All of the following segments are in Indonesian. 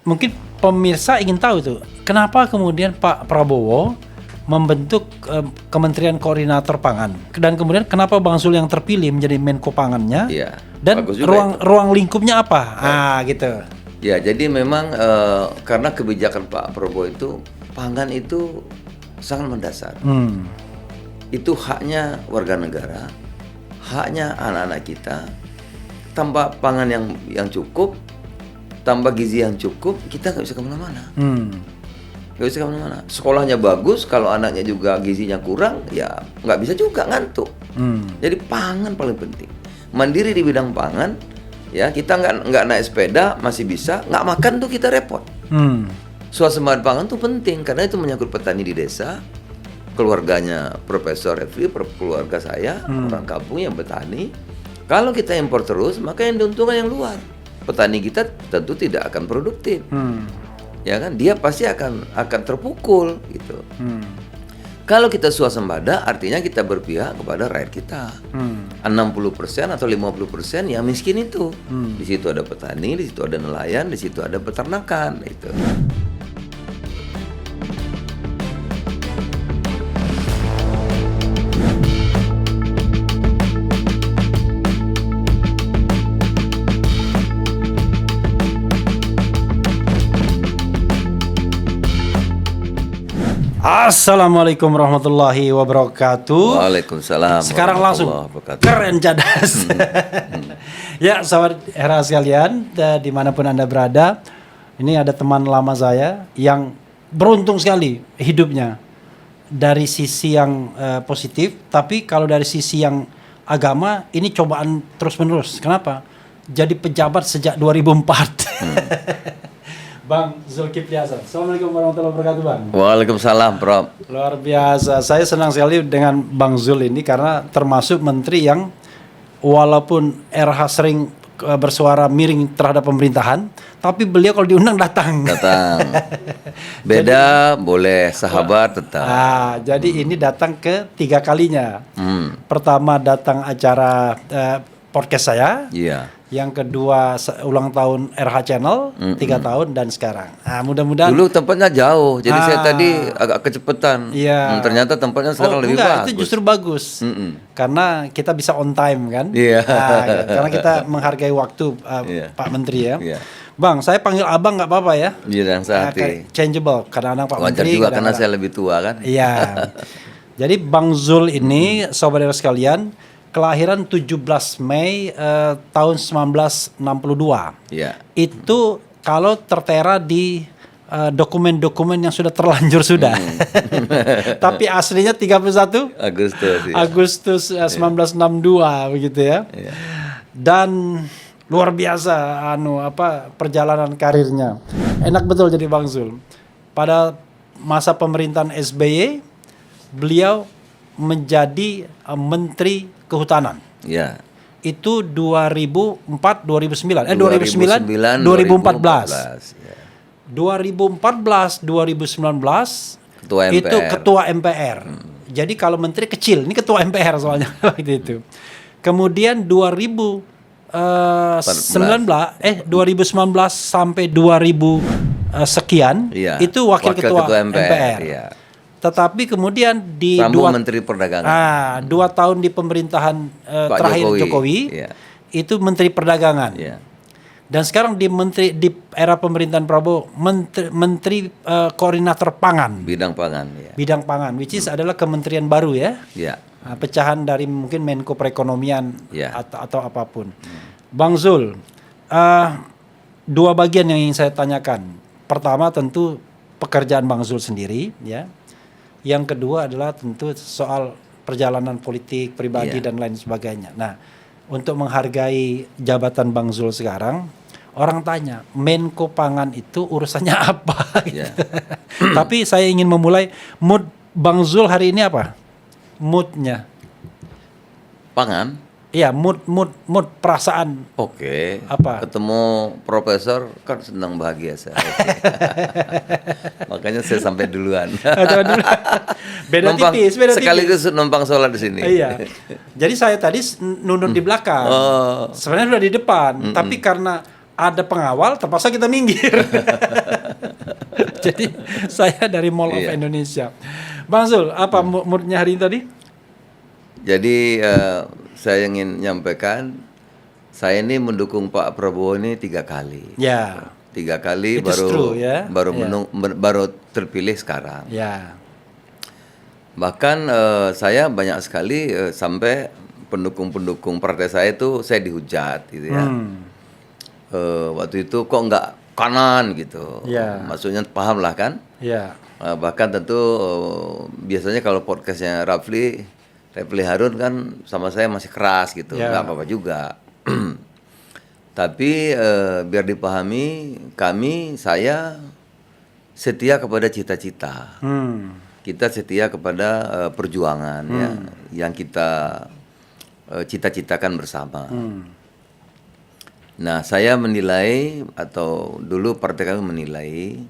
mungkin pemirsa ingin tahu tuh, kenapa kemudian Pak Prabowo membentuk Kementerian Koordinator Pangan, dan kemudian kenapa Bang Zul yang terpilih menjadi Menko Pangannya, dan ruang lingkupnya apa? Gitu. Ya, jadi memang karena kebijakan Pak Prabowo itu pangan itu sangat mendasar. Itu haknya warga negara, haknya anak-anak kita. Tanpa pangan yang cukup, tanpa gizi yang cukup, kita nggak bisa kemana-mana. Nggak bisa kemana-mana. Sekolahnya bagus, kalau anaknya juga gizinya kurang, ya nggak bisa juga, ngantuk. Jadi pangan paling penting. Mandiri di bidang pangan, ya kita nggak naik sepeda masih bisa, nggak makan tuh kita repot. Swasembada pangan tuh penting karena itu menyangkut petani di desa, keluarganya Profesor Refli, keluarga saya, orang kampung yang petani. Kalau kita impor terus, maka yang diuntungkan yang luar. Petani kita tentu tidak akan produktif. Ya kan, dia pasti akan terpukul gitu. Kalau kita swasembada, artinya kita berpihak kepada rakyat kita. 60% atau 50% yang miskin itu. Di situ ada petani, di situ ada nelayan, di situ ada peternakan itu. Assalamualaikum warahmatullahi wabarakatuh. Waalaikumsalam. Sekarang langsung keren cadas. Ya, sahabat era sekalian, dimanapun Anda berada, ini ada teman lama saya yang beruntung sekali hidupnya dari sisi yang positif, tapi kalau dari sisi yang agama ini cobaan terus-menerus. Kenapa? Jadi pejabat sejak 2004. Bang Zulkifli Hasan. Assalamualaikum warahmatullahi wabarakatuh, Bang. Waalaikumsalam, Prof. Luar biasa. Saya senang sekali dengan Bang Zul ini karena termasuk menteri yang walaupun RH sering bersuara miring terhadap pemerintahan, tapi beliau kalau diundang datang. Beda, jadi, boleh sahabat tetap. Jadi ini datang ke 3 kalinya. Pertama datang acara podcast saya. Iya. Yang kedua ulang tahun RH Channel 3 tahun, dan sekarang. Mudah-mudahan. Dulu tempatnya jauh, jadi saya tadi agak kecepatan. Iya. Ternyata tempatnya sekarang lebih bagus. Itu justru bagus, karena kita bisa on time kan. Iya. Karena kita menghargai waktu Pak Menteri ya. Iya. Bang, saya panggil abang nggak apa-apa ya? Iya, sehati. Changeable, kadang-kadang Pak Wajar Menteri. Juga karena saya lebih tua kan. Iya. Jadi Bang Zul ini, saudara sekalian, kelahiran 17 Mei tahun 1962. Iya. Itu kalau tertera di dokumen-dokumen yang sudah terlanjur sudah. Tapi aslinya 31 Agustus 1962 begitu ya. Iya. Dan luar biasa perjalanan karirnya. Enak betul jadi Bang Zul. Pada masa pemerintahan SBY, beliau menjadi Menteri Kehutanan. Ya. Itu 2004 2009 2014. Ya. 2014 2019 Ketua MPR. Itu Ketua MPR. Jadi kalau menteri kecil, ini Ketua MPR soalnya waktu itu. Kemudian 2019 sampai 2000 sekian ya. Itu wakil ketua MPR. Ya. Tetapi kemudian di Menteri Perdagangan. 2 tahun di pemerintahan terakhir Jokowi ya. Itu Menteri Perdagangan. Ya. Dan sekarang di era pemerintahan Prabowo Menteri Koordinator Pangan. Bidang pangan. Ya. Bidang pangan, which is adalah kementerian baru ya. Ya. Pecahan dari mungkin Menko Perekonomian atau apapun. Bang Zul, 2 bagian yang ingin saya tanyakan. Pertama tentu pekerjaan Bang Zul sendiri ya. Yang kedua adalah tentu soal perjalanan politik, pribadi dan lain sebagainya. Nah, untuk menghargai jabatan Bang Zul sekarang, orang tanya, Menko Pangan itu urusannya apa? Tapi saya ingin memulai, mood Bang Zul hari ini apa? Moodnya? Pangan? Iya, mood perasaan. Oke. Apa? Ketemu profesor kan senang bahagia saya. Makanya saya sampai duluan. Beda tipis. Sekaligus numpang sholat di sini. Iya. Jadi saya tadi nunut di belakang. Sebenarnya sudah di depan, tapi karena ada pengawal, terpaksa kita minggir. Jadi saya dari Mall of Indonesia. Bang Zul, apa moodnya hari ini tadi? Jadi saya ingin menyampaikan, saya ini mendukung Pak Prabowo ini 3 kali. Ya. 3 kali It is true, ya. baru terpilih sekarang. Ya. Bahkan saya banyak sekali sampai pendukung-pendukung partai saya itu saya dihujat gitu ya. Waktu itu kok nggak kanan gitu. Ya. Maksudnya paham lah kan? Ya. Bahkan tentu biasanya kalau podcastnya Rafli Harun kan sama saya masih keras gitu, nggak apa-apa juga. Tapi biar dipahami, saya setia kepada cita-cita. Kita setia kepada perjuangan ya, yang kita cita-citakan bersama. Nah, saya menilai, atau dulu partai kami menilai,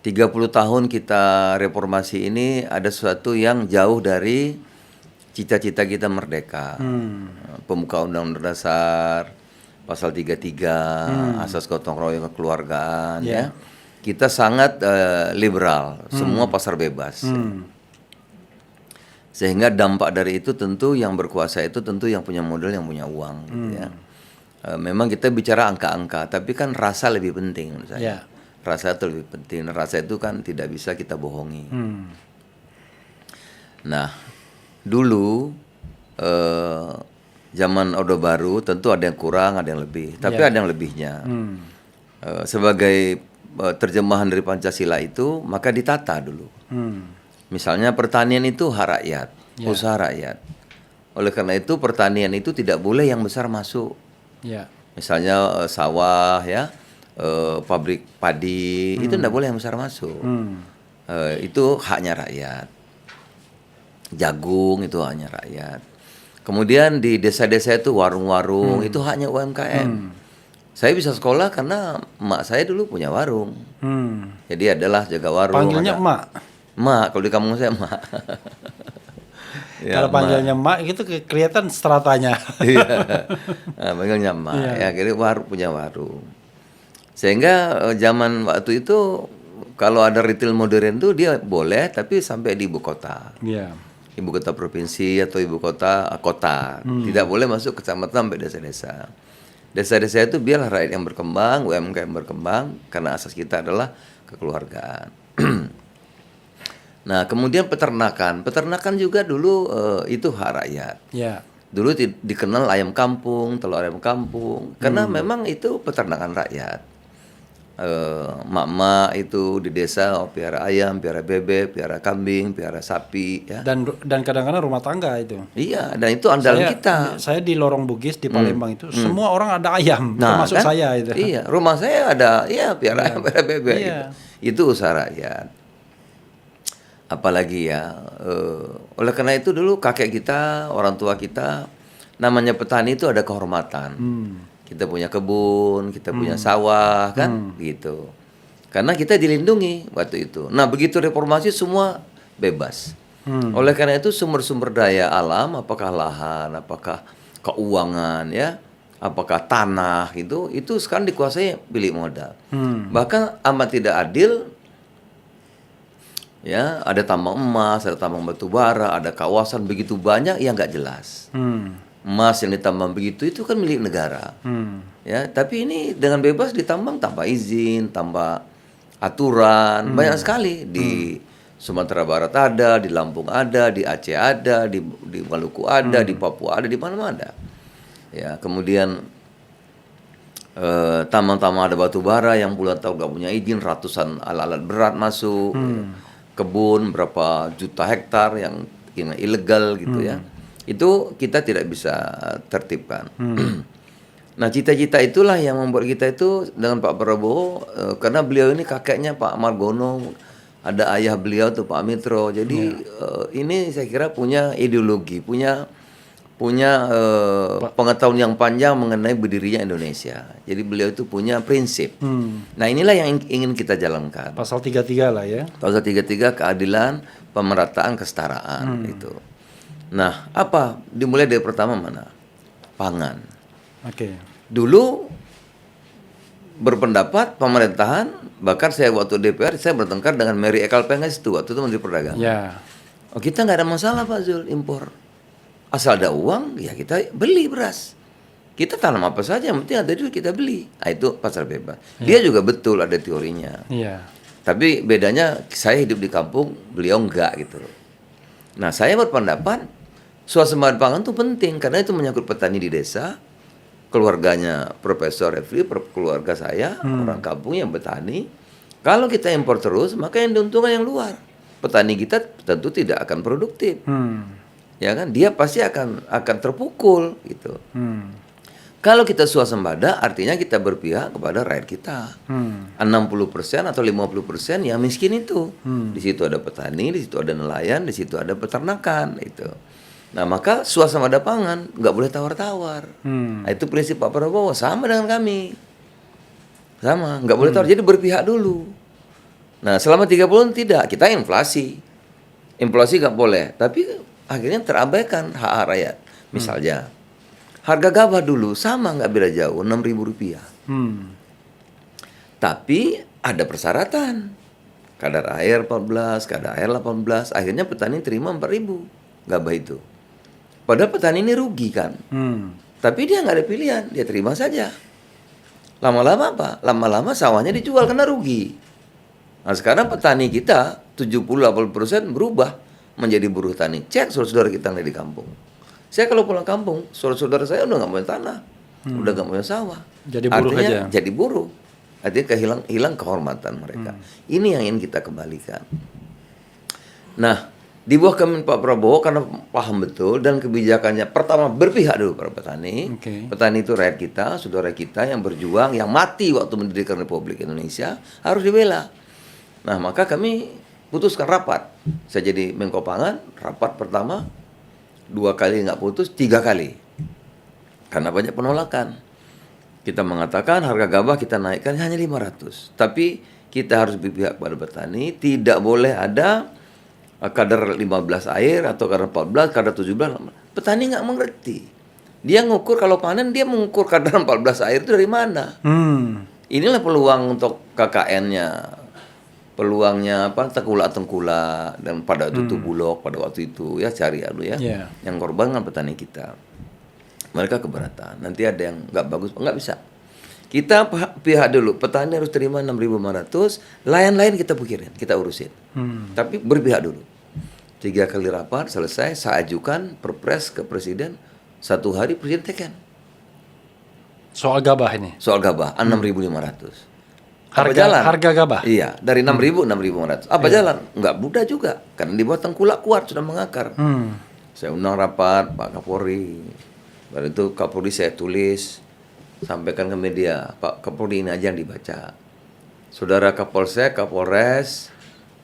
30 tahun kita reformasi ini ada sesuatu yang jauh dari cita-cita kita merdeka. Pembukaan Undang-Undang Dasar, Pasal 33, Asas Gotong Royong Kekeluargaan, ya. Kita sangat liberal, semua pasar bebas. Sehingga dampak dari itu tentu yang berkuasa itu tentu yang punya modal, yang punya uang, gitu ya. Memang kita bicara angka-angka, tapi kan rasa lebih penting menurut saya. Rasa itu lebih penting. Rasa itu kan tidak bisa kita bohongi. Nah, dulu zaman Orde Baru tentu ada yang kurang, ada yang lebih, tapi ada yang lebihnya. Sebagai terjemahan dari Pancasila itu, maka ditata dulu. Misalnya pertanian itu hak rakyat, usaha rakyat. Oleh karena itu pertanian itu tidak boleh yang besar masuk. Misalnya sawah ya, pabrik padi itu tidak boleh yang besar masuk. Itu haknya rakyat. Jagung itu haknya rakyat. Kemudian di desa-desa itu warung-warung itu haknya UMKM. Saya bisa sekolah karena emak saya dulu punya warung. Jadi adalah jaga warung. Panggilnya emak? Emak, kalau di kampung saya emak. Ya, kalau panggilnya emak itu kelihatan stratanya. Iya, panggilnya emak. Ya, jadi punya warung. Sehingga zaman waktu itu kalau ada retail modern tuh dia boleh, tapi sampai di ibu kota. Ibu kota provinsi atau ibu kota kota. Tidak boleh masuk kecamatan sampai desa-desa. Desa-desa itu biarlah rakyat yang berkembang, UMKM berkembang, karena asas kita adalah kekeluargaan. Nah, kemudian peternakan juga dulu itu hak rakyat. Dulu dikenal ayam kampung, telur ayam kampung, karena memang itu peternakan rakyat. Mak-mak itu di desa piara ayam, piara bebek, piara kambing, piara sapi, ya. Dan kadang-kadang rumah tangga itu. Iya, dan itu andalan kita. Saya di Lorong Bugis di Palembang itu semua orang ada ayam, termasuk kan? Saya itu. Iya, rumah saya ada piara ayam, piara bebek. Gitu. Itu usaha rakyat. Apalagi ya, oleh karena itu dulu kakek kita, orang tua kita, namanya petani itu ada kehormatan. Kita punya kebun, kita punya sawah, kan, gitu. Karena kita dilindungi waktu itu. Nah, begitu reformasi semua bebas. Oleh karena itu sumber-sumber daya alam, apakah lahan, apakah keuangan, ya, apakah tanah, itu sekarang dikuasai milik modal. Bahkan amat tidak adil. Ya, ada tambang emas, ada tambang batu bara, ada kawasan begitu banyak yang nggak jelas. Emas yang ditambang begitu itu kan milik negara. Ya, tapi ini dengan bebas ditambang tanpa izin, tanpa aturan, banyak sekali di Sumatera Barat ada, di Lampung ada, di Aceh ada, di Maluku ada, di Papua ada, di mana-mana ada. Ya, kemudian tambang-tambang ada batu bara yang puluhan tahun nggak punya izin, ratusan alat-alat berat masuk. Kebun berapa juta hektar yang ilegal gitu ya. Itu kita tidak bisa tertibkan. Nah, cita-cita itulah yang membuat kita itu dengan Pak Prabowo, karena beliau ini kakeknya Pak Margono, ada ayah beliau tuh Pak Mitro. Jadi ini saya kira punya ideologi, punya pengetahuan yang panjang mengenai berdirinya Indonesia. Jadi beliau itu punya prinsip. Nah, inilah yang ingin kita jalankan. Pasal 33 lah ya. Pasal 33 keadilan, pemerataan, kesetaraan itu. Nah, apa? Dimulai dari pertama mana? Pangan. Oke. Dulu berpendapat pemerintahan, bahkan saya waktu DPR saya bertengkar dengan Mary Ekal Penges itu waktu itu Menteri Perdagangan. Ya. Oh, kita nggak ada masalah Pak Zul impor, asal ada uang ya kita beli beras. Kita tanam apa saja, yang penting ada duit kita beli. Nah, itu pasar bebas. Dia juga betul ada teorinya. Iya. Tapi bedanya saya hidup di kampung, beliau enggak gitu. Nah, saya berpendapat swasembada pangan itu penting karena itu menyangkut petani di desa, keluarganya Profesor Refli, keluarga saya, orang kampung yang petani. Kalau kita impor terus, maka yang diuntungkan yang luar. Petani kita tentu tidak akan produktif. Ya kan? Dia pasti akan terpukul gitu. Kalau kita swasembada, artinya kita berpihak kepada rakyat kita. 60% atau 50% yang miskin itu. Di situ ada petani, di situ ada nelayan, di situ ada peternakan. Itu. Nah, maka swasembada pangan nggak boleh tawar-tawar. Nah, itu prinsip Pak Prabowo, sama dengan kami. Sama, nggak boleh tawar. Jadi berpihak dulu. Nah, selama 3 bulan tidak, kita inflasi. Inflasi nggak boleh, tapi akhirnya terabaikan hak rakyat. Misalnya, harga gabah dulu sama nggak beda jauh, Rp6.000. Tapi ada persyaratan. Kadar air 14, kadar air 18. Akhirnya petani terima 4.000 gabah itu. Padahal petani ini rugi kan. Tapi dia nggak ada pilihan, dia terima saja. Lama-lama apa? Lama-lama sawahnya dijual karena rugi. Nah, sekarang petani kita 70-80% berubah menjadi buruh tani. Cek saudara-saudara kita yang ada di kampung. Saya kalau pulang kampung, saudara-saudara saya udah nggak punya tanah, udah nggak punya sawah. Jadi buruh artinya, aja. jadi buruh. Artinya hilang kehormatan mereka. Ini yang ingin kita kembalikan. Nah, di bawah kami Pak Prabowo karena paham betul dan kebijakannya pertama berpihak dulu pada petani. Petani itu rakyat kita, saudara kita yang berjuang, yang mati waktu mendirikan Republik Indonesia harus dibela. Nah, maka kami putuskan rapat. Saya jadi Menko Pangan, rapat pertama 2 kali nggak putus, 3 kali. Karena banyak penolakan. Kita mengatakan harga gabah kita naikkan hanya 500. Tapi kita harus berpihak pada petani, tidak boleh ada kadar 15 air atau kadar 14, kadar 17. Petani nggak mengerti. Dia ngukur kalau panen, dia mengukur kadar 14 air itu dari mana. Inilah peluang untuk KKN-nya. Peluangnya apa, tengkulak dan pada waktu itu Bulog pada waktu itu ya cari yang korban kan petani kita, mereka keberatan, nanti ada yang nggak bagus, nggak bisa, kita pihak dulu, petani harus terima 6.500, lain-lain kita pikirin, kita urusin, tapi berpihak dulu. 3 kali rapat selesai, saya ajukan perpres ke presiden, 1 hari presiden teken Soal gabah ini, soal gabah 6.500. Harga gabah? Iya, dari 6.000, 6.500. Apa jalan? Nggak mudah juga, karena di bawah tengkulak kuat, sudah mengakar. Saya undang rapat Pak Kapolri. Baru itu Kapolri saya tulis, sampaikan ke media, Pak Kapolri ini aja yang dibaca. Saudara Kapolsek, Kapolres,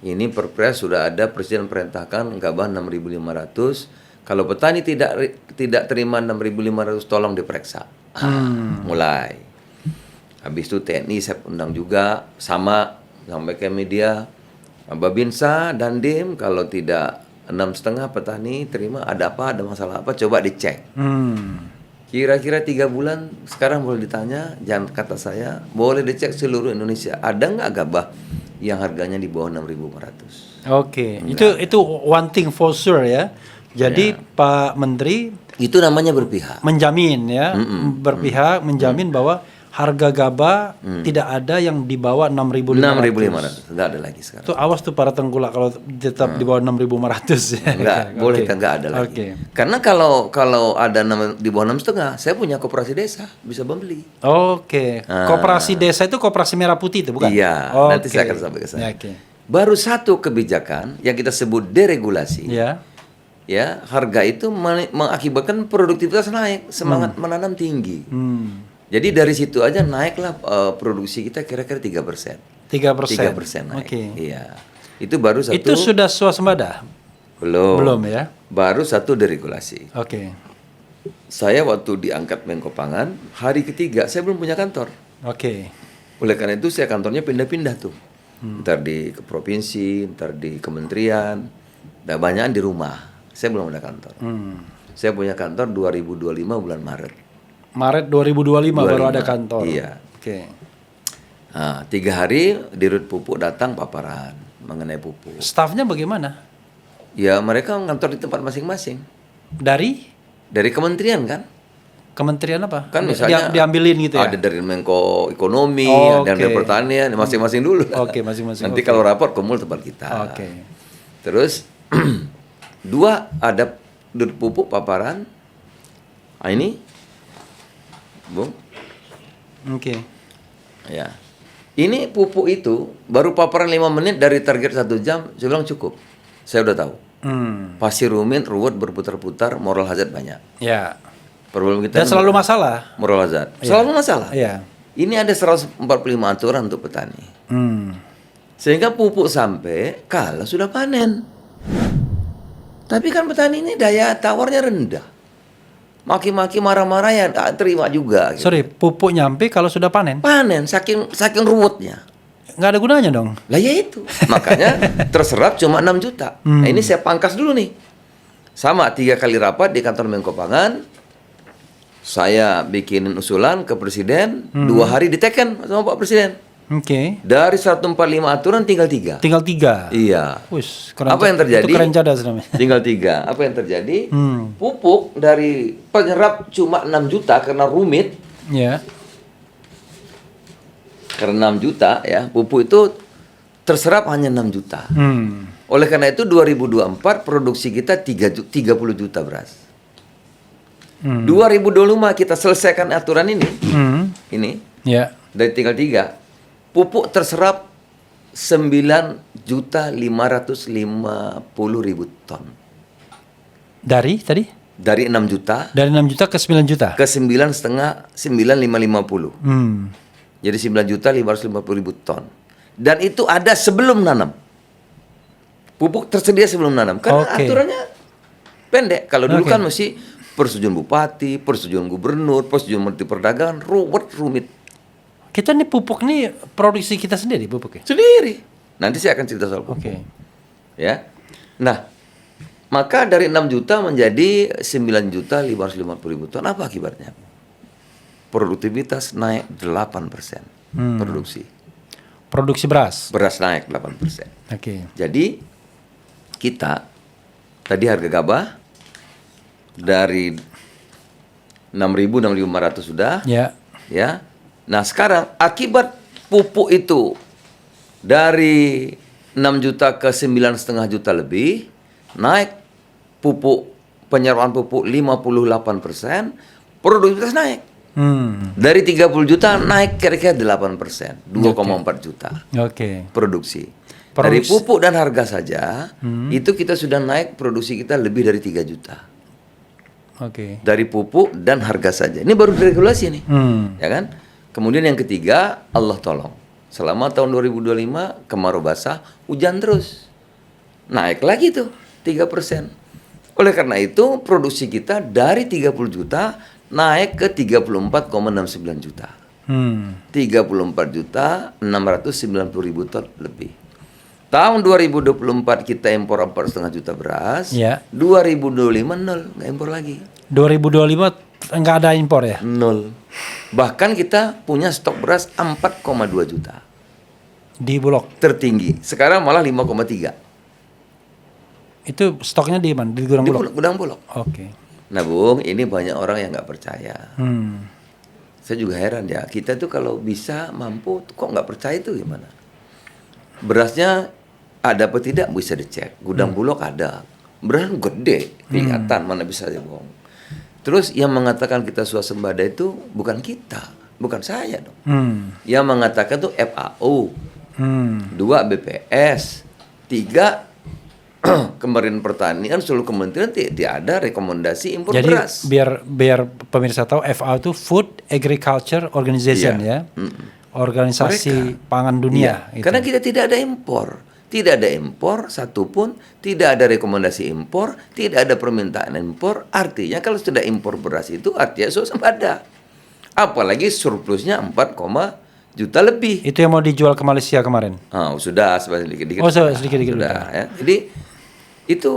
ini perpres sudah ada, Presiden perintahkan gabah 6.500. Kalau petani tidak terima 6.500, tolong diperiksa. Mulai. Habis itu TNI saya undang juga, sama sampai ke media, Babinsa dan Dim, kalau tidak 6,5 petani terima, ada apa, ada masalah apa, coba dicek. Kira-kira 3 bulan, sekarang boleh ditanya, jangan kata saya, boleh dicek seluruh Indonesia, ada nggak gabah yang harganya di bawah 6.500? Oke, itu one thing for sure ya. Jadi Pak Menteri itu namanya berpihak. Menjamin ya, berpihak menjamin bahwa harga gabah tidak ada yang di bawah 6.500. Enggak ada lagi sekarang. Tuh awas tuh para tengkulak kalau tetap di bawah 6.500 ya. Enggak, boleh kan enggak ada lagi. Karena kalau ada di bawah 6,5, saya punya koperasi desa, bisa membeli. Koperasi desa itu koperasi merah putih itu bukan? Iya, nanti saya akan sampai ke sana. Baru satu kebijakan yang kita sebut deregulasi. Ya, harga itu mengakibatkan produktivitas naik, semangat menanam tinggi. Jadi dari situ aja naiklah produksi kita kira-kira 3%. 3% naik. Iya. Itu baru satu. Itu sudah swasembada? Belum ya. Baru satu deregulasi. Saya waktu diangkat Menko Pangan, hari ketiga saya belum punya kantor. Oleh karena itu saya kantornya pindah-pindah tuh. Ntar di provinsi, ntar di kementerian, dan banyak di rumah. Saya belum ada kantor. Saya punya kantor 2025 bulan Maret. Maret 2025 baru ada kantor. Iya. Nah, 3 hari Dirut Pupuk datang paparan mengenai pupuk. Stafnya bagaimana? Ya mereka ngantor di tempat masing-masing. Dari kementerian kan? kementerian apa? Kan misalnya diambilin gitu ya? Ada dari Menko Ekonomi, Oh, ada dari oke. Pertanian, masing-masing dulu. Oke, masing-masing. Nanti Oke. kalau rapor kumpul tempat kita. Oke. Terus 2 ada Dirut Pupuk paparan. Nah, ini, Bung. Oke. Ya. Ini pupuk itu baru paparan 5 menit dari target 1 jam, saya bilang cukup. Saya udah tahu. Pasti rumit, ruwet, berputar-putar, moral hazard banyak. Ya. Problem kita Dan selalu masalah. moral hazard. Selalu masalah. Iya. Ini ada 145 aturan untuk petani. Sehingga pupuk sampai kalau sudah panen. Tapi kan petani ini daya tawarnya rendah. Maki-maki marah-marah ya tak terima juga. Gitu. Sorry, pupuk nyampe kalau sudah panen? Panen saking ruwetnya. Nggak ada gunanya dong. Lah ya itu. Makanya terserap cuma 6 juta. Nah ini saya pangkas dulu nih. Sama 3 kali rapat di kantor Menko Pangan. Saya bikinin usulan ke Presiden. 2 hari diteken sama Pak Presiden. Oke. Dari 145 aturan tinggal 3. Tinggal 3. Iya. Wis, Apa yang terjadi? Itu keren cadas namanya. Tinggal 3. Apa yang terjadi? Pupuk dari penyerap cuma 6 juta karena rumit. Ya. Karena 6 juta ya, pupuk itu terserap hanya 6 juta. Oleh karena itu 2024 produksi kita 30 juta beras. 2025 kita selesaikan aturan ini. Ini Ya. dari tinggal 3. Pupuk terserap 9.550.000 ton. Dari tadi? Dari 6 juta Dari 6 juta ke 9 juta. ke 9,5 Jadi 9.550.000 ton. Dan itu ada sebelum nanam. Pupuk tersedia sebelum nanam. Karena Oke. aturannya pendek. Kalau dulu Oke. kan mesti persetujuan bupati, persetujuan gubernur, persetujuan menteri perdagangan, rumit. Kita nih pupuk nih produksi kita sendiri pupuknya. Sendiri. Nanti saya akan cerita soal pupuk. Oke. Ya. Nah, maka dari 6 juta menjadi 9.550.000 ton. Apa akibatnya? Produktivitas naik 8% produksi. Produksi beras. Beras naik 8%. Oke. Jadi kita tadi harga gabah dari 6.500 sudah, Ya. ya. Nah, sekarang akibat pupuk itu dari 6 juta ke 9,5 juta lebih, naik penyerapan pupuk 58%, produktivitas naik. Dari 30 juta naik kira-kira 8%, 2,4 juta Oke. produksi. Dari pupuk dan harga saja, itu kita sudah naik produksi kita lebih dari 3 juta. Oke. Dari pupuk dan harga saja. Ini baru diregulasi nih. Ya kan? Kemudian yang ketiga, Allah tolong. Selama tahun 2025 kemarau basah, hujan terus. Naik lagi tuh 3%. Oleh karena itu, produksi kita dari 30 juta naik ke 34,69 juta. 34.690.000 ton lebih. Tahun 2024 kita impor 4,5 juta beras. Ya. 2025 nol, nggak impor lagi. 2025 nggak ada impor ya? Nol. Bahkan kita punya stok beras 4,2 juta. Di Bulog. Tertinggi. Sekarang malah 5,3. Itu stoknya di mana? Di gudang Di Bulog. gudang Bulog. Oke. Nah, Bung, ini banyak orang yang nggak percaya. Saya juga heran ya. Kita tuh kalau bisa mampu, kok nggak percaya itu gimana? Berasnya ada apa tidak bisa dicek. Gudang Bulog ada. Beras gede, kelihatan mana bisa dia bohong. Terus yang mengatakan kita swasembada itu bukan kita, bukan saya dong. Yang mengatakan tuh FAO, 2 BPS, 3 Kementerian Pertanian, seluruh kementerian tidak ada rekomendasi impor Jadi beras. biar pemirsa tahu, FAO itu Food Agriculture Organization Iya. ya, organisasi pangan dunia. Iya, karena kita tidak ada impor. Tidak ada impor satupun, tidak ada rekomendasi impor, tidak ada permintaan impor. Artinya kalau sudah impor beras itu artinya swasembada. Apalagi surplusnya 4, juta lebih. Itu yang mau dijual ke Malaysia kemarin. Sudah sedikit-dikit. Oh, sedikit-dikit Sudah ya. Jadi itu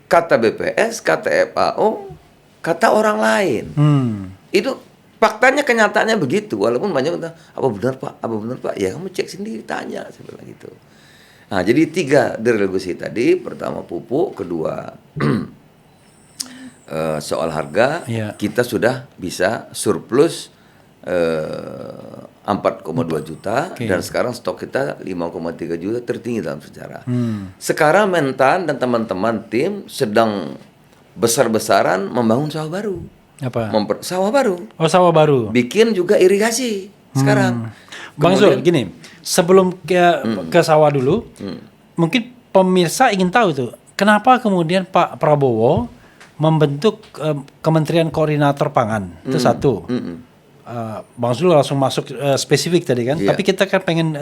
kata BPS, kata FAO, kata orang lain. Itu Faktanya kenyataannya begitu. Walaupun banyak kata, apa benar Pak? Apa benar Pak? Ya kamu cek sendiri, tanya, saya bilang gitu. Nah, jadi 3 distribusi tadi. Pertama pupuk, kedua soal harga. Kita sudah bisa surplus 4,2 juta dan sekarang stok kita 5,3 juta, tertinggi dalam sejarah. Sekarang Mentan dan teman-teman tim sedang besar-besaran membangun sawah baru. Apa? Sawah baru. Oh, sawah baru. Bikin juga irigasi sekarang. Bang Zul, gini, sebelum ke sawah dulu, mungkin pemirsa ingin tahu tuh, kenapa kemudian Pak Prabowo membentuk Kementerian Koordinator Pangan? Itu satu. Bang Zul langsung masuk spesifik tadi kan, tapi kita kan pengen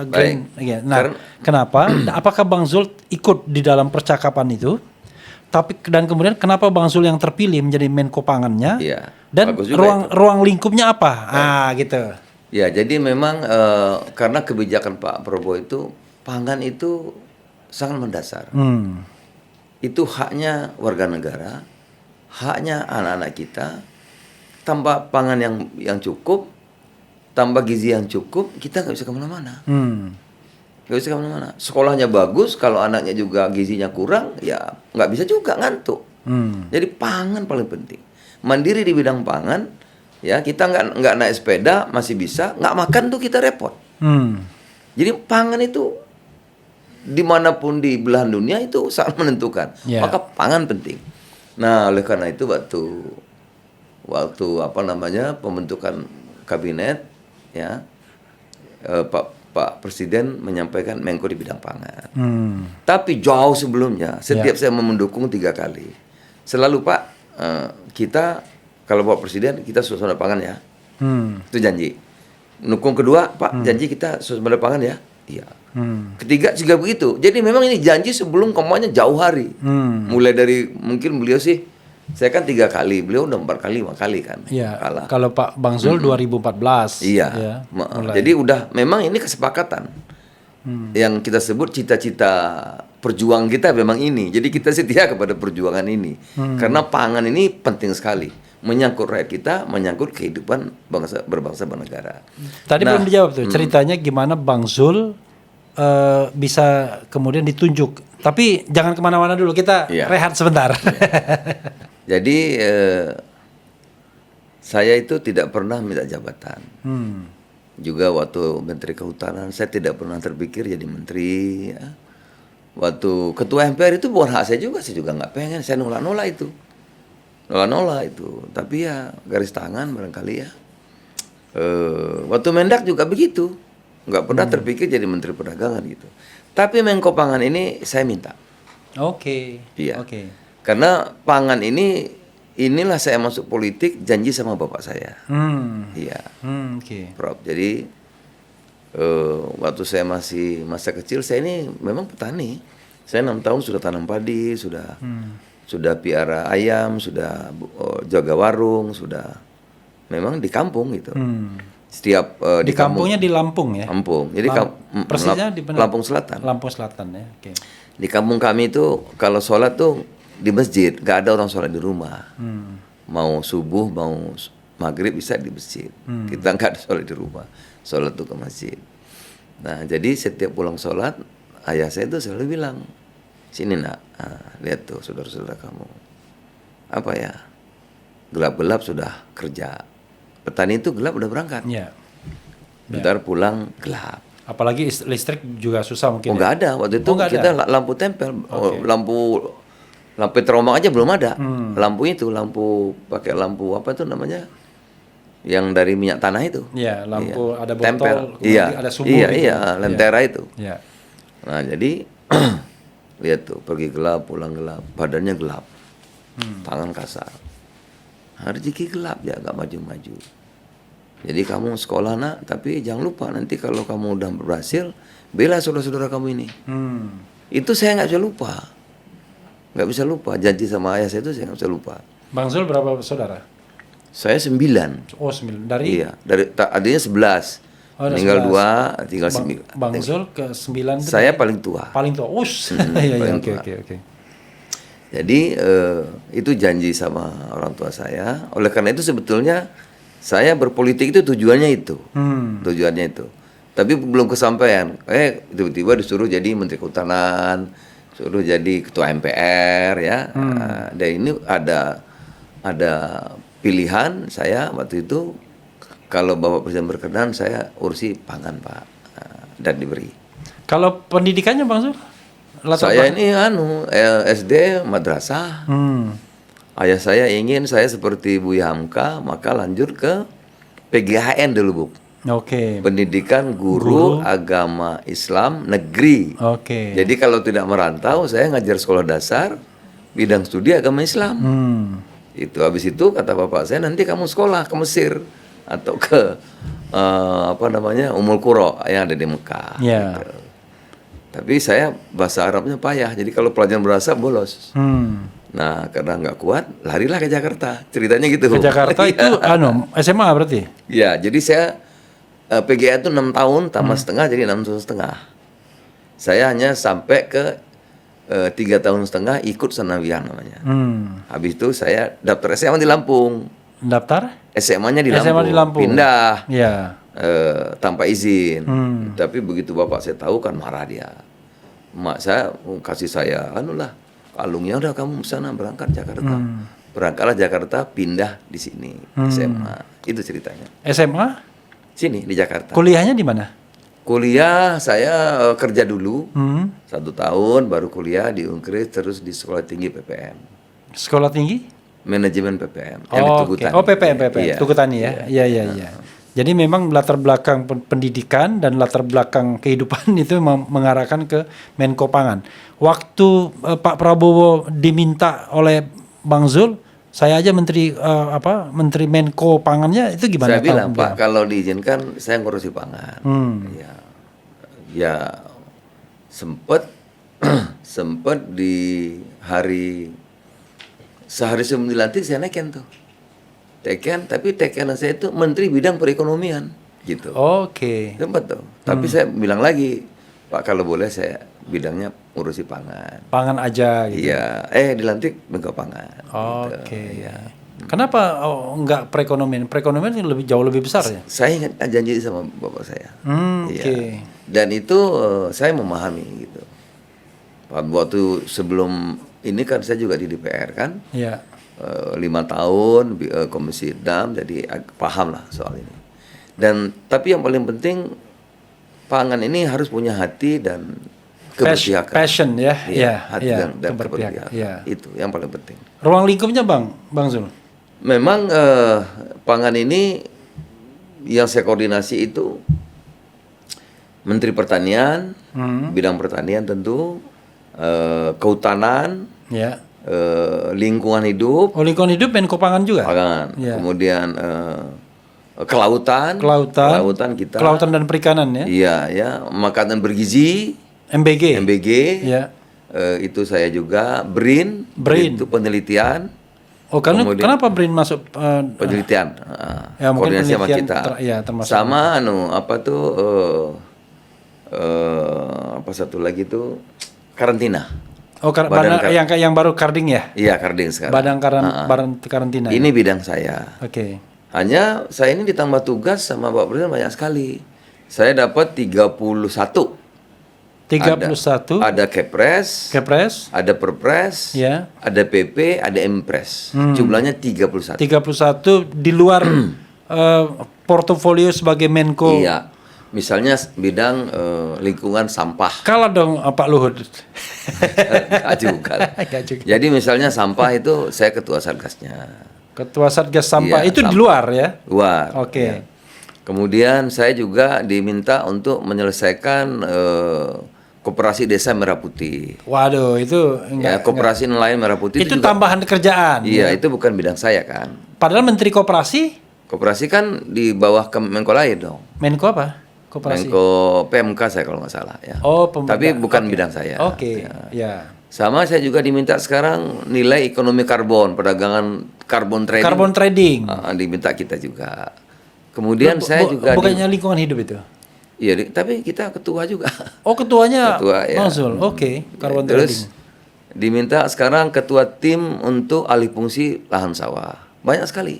green. Nah, kenapa? Apakah Bang Zul ikut di dalam percakapan itu? Tapi dan kemudian kenapa Bang Zul yang terpilih menjadi Menko Pangannya? Dan ruang lingkupnya apa? Gitu. Ya, jadi memang karena kebijakan Pak Prabowo itu pangan itu sangat mendasar. Itu haknya warga negara, haknya anak-anak kita. Tanpa pangan yang cukup, tanpa gizi yang cukup, kita nggak bisa kemana-mana. Nggak bisa kemana-mana. Sekolahnya bagus, kalau anaknya juga gizinya kurang, ya nggak bisa juga, ngantuk. Jadi pangan paling penting. Mandiri di bidang pangan, ya kita nggak naik sepeda masih bisa, nggak makan tuh kita repot. Jadi pangan itu dimanapun di belahan dunia itu sangat menentukan. Maka pangan penting. Nah, oleh karena itu waktu pembentukan kabinet, ya Pak Presiden menyampaikan Menko di bidang pangan. Tapi jauh sebelumnya, setiap saya mendukung 3 kali, selalu Pak, kita kalau Pak Presiden kita suasana pangan ya, itu janji. Dukung kedua Pak, janji kita suasana pangan ya, iya. Ketiga juga begitu. Jadi memang ini janji sebelum kampanye jauh hari. Mulai dari mungkin beliau sih, saya kan 3 kali, beliau udah 4 kali, 5 kali kan. Kalah. Kalau Pak Bang Zul 2014. Iya. Jadi udah memang ini kesepakatan. Yang kita sebut cita-cita perjuangan kita memang ini. Jadi kita setia kepada perjuangan ini. Karena pangan ini penting sekali. Menyangkut rakyat kita, menyangkut kehidupan berbangsa bernegara. Tadi belum dijawab tuh, ceritanya gimana Bang Zul bisa kemudian ditunjuk. Tapi jangan kemana-mana dulu, kita rehat sebentar. Jadi saya itu tidak pernah minta jabatan. Juga waktu Menteri Kehutanan saya tidak pernah terpikir jadi menteri. Ya. Waktu Ketua MPR itu bukan hak saya juga nggak pengen. Saya nolak itu. Tapi ya garis tangan barangkali ya. Waktu Mendak juga begitu. Nggak pernah terpikir jadi Menteri Perdagangan gitu. Tapi Menko Pangan ini saya minta. Iya. Karena pangan inilah saya masuk politik janji sama bapak saya. Iya. Prof. Jadi waktu saya masih masa kecil, saya ini memang petani. Saya 6 tahun sudah tanam padi, sudah piara ayam, sudah jaga warung, sudah memang di kampung gitu. Setiap di kampungnya di Lampung ya. Lampung. Jadi persisnya di Lampung Selatan. Lampung Selatan ya. Di kampung kami itu kalau sholat tuh di masjid, gak ada orang sholat di rumah. Mau subuh, mau maghrib bisa di masjid. Kita gak ada sholat di rumah, sholat tuh ke masjid. Nah, jadi setiap pulang sholat, ayah saya tuh selalu bilang, sini nak, lihat tuh saudara-saudara kamu, apa ya, gelap-gelap sudah kerja. Petani itu gelap udah berangkat. Bentar pulang gelap. Apalagi listrik juga susah mungkin. Nggak ada waktu itu kita lampu tempel, lampu terombang aja belum ada. Lampu pakai lampu apa itu namanya? Yang dari minyak tanah itu. Iya, lampu ada botol, tempel. Ada sumbu. Iya, lentera itu. Iya. Nah, jadi lihat tuh, pergi gelap, pulang gelap, badannya gelap. Tangan kasar. Rezeki gelap ya, nggak maju-maju. Jadi kamu sekolah nak, tapi jangan lupa nanti kalau kamu udah berhasil, bela saudara-saudara kamu ini. Itu saya nggak bisa lupa. Janji sama ayah saya itu saya nggak bisa lupa. Bang Zul berapa saudara? Saya 9. Oh 9 dari? Iya, adanya 11. Tinggal 2, tinggal 9. Bang Zul ke 9. Saya paling tua. Paling tua. Oke. Jadi itu janji sama orang tua saya. Oleh karena itu sebetulnya Saya berpolitik itu tujuannya itu. Tujuannya itu. Tapi belum kesampaian. Tiba-tiba disuruh jadi Menteri Kehutanan, suruh jadi Ketua MPR ya. Dan ini ada pilihan saya waktu itu, kalau Bapak Presiden berkenan saya urus pangan Pak, dan diberi. Kalau pendidikannya Bang Zul? Saya ini SD madrasah. Ayah saya ingin saya seperti Buya Hamka, maka lanjut ke PGHN dulu Bu. Oke. Pendidikan Guru Agama Islam Negeri. Oke. Jadi kalau tidak merantau, saya ngajar sekolah dasar bidang studi agama Islam. Itu habis itu kata bapak saya, nanti kamu sekolah ke Mesir atau ke Ummul Qura yang ada di Mekah. Ya. Gitu. Tapi saya bahasa Arabnya payah, jadi kalau pelajaran bahasa bolos. Nah, karena nggak kuat, larilah ke Jakarta. Ceritanya gitu. Ke Jakarta itu SMA berarti? Ya, jadi saya PGA itu 6 tahun tambah setengah jadi 6 tahun setengah. Saya hanya sampai ke 3 tahun setengah ikut Sanawian namanya. Habis itu saya daftar SMA di Lampung. Daftar? SMA-nya di Lampung. SMA di Lampung. Pindah. Ya. Tanpa izin. Tapi begitu bapak saya tahu kan marah dia. Mak saya kasih saya kalungnya, udah kamu sana berangkat Jakarta. Berangkatlah Jakarta, pindah di sini SMA. Itu ceritanya. SMA? Sini di Jakarta. Kuliahnya di mana? Kuliah saya kerja dulu 1 tahun, baru kuliah di Unkris, terus di Sekolah Tinggi PPM. Sekolah Tinggi? Manajemen PPM. Oh, Tugu Tani. Oh, PPM. Iya. Tugu Tani ya. Iya. Jadi memang latar belakang pendidikan dan latar belakang kehidupan itu mengarahkan ke Menko Pangan. Waktu Pak Prabowo diminta oleh Bang Zul, saya aja menteri Menko Pangannya itu gimana? Saya bilang Pak, kalau diizinkan saya ngurusi pangan. Ya sempet di sehari sebelum dilantik saya naikin tuh. Tapi tekenan saya itu Menteri Bidang Perekonomian gitu. Oke. Sempat tuh. Tapi saya bilang lagi, Pak kalau boleh saya bidangnya ngurusi pangan. Pangan aja gitu. Iya, dilantik Menko Pangan. Oke. Ya. Kenapa enggak perekonomian? Perekonomian jauh lebih besar ya? Saya ingat janji sama bapak saya. Oke. Dan itu saya memahami gitu. Waktu sebelum ini kan saya juga di DPR kan. Iya. 5 tahun Komisi 6, jadi paham lah soal ini. Tapi yang paling penting pangan ini harus punya hati dan keberpihakan. Passion ya. Hati dan keberpihakan. Ya. Itu yang paling penting. Ruang lingkupnya Bang Zul. Memang pangan ini yang saya koordinasi itu Menteri Pertanian, bidang pertanian tentu, kehutanan, lingkungan hidup. Oh, lingkungan hidup Menko Pangan juga. Pangan. Ya. Kemudian kelautan kita. Kelautan dan perikanan ya. Iya ya, makanan bergizi. MBG. Ya. Itu saya juga. BRIN. Itu penelitian. Oh, kenapa BRIN masuk penelitian? Ya, mungkin koordinasi sama kita. Termasuk. Sama apa satu lagi tuh karantina. Oh, yang baru Karding ya? Iya, Karding sekarang. Badan karantina. Ini bidang saya. Oke. Hanya saya ini ditambah tugas sama Bapak Presiden banyak sekali. Saya dapat 31. Ada Kepres, ada Perpres, ada PP, ada Impres. Jumlahnya 31. 31 di luar portofolio sebagai Menko. Iya. Misalnya bidang lingkungan sampah. Kalah dong Pak Luhut. Nggak juga. Jadi misalnya sampah itu saya ketua Satgasnya. Ketua Satgas Sampah itu sampah. Di luar ya? Luar. Oke. Ya. Kemudian saya juga diminta untuk menyelesaikan Koperasi Desa Merah Putih. Waduh, itu Koperasi nelayan Merah Putih itu juga tambahan kerjaan. Iya, itu bukan bidang saya kan. Padahal Menteri Koperasi kan di bawah Menko lain dong. Menko apa? Koperasi. Menko PMK saya kalau nggak salah ya. Oh, tapi bukan bidang saya. Oke. Ya. Sama saya juga diminta sekarang nilai ekonomi karbon, perdagangan carbon trading. Carbon trading. Diminta kita juga. Kemudian saya juga bukannya lingkungan hidup itu. Iya, tapi kita ketua juga. Oh, ketuanya Bang Zul. Oke, carbon Terus trading. Diminta sekarang ketua tim untuk alih fungsi lahan sawah. Banyak sekali.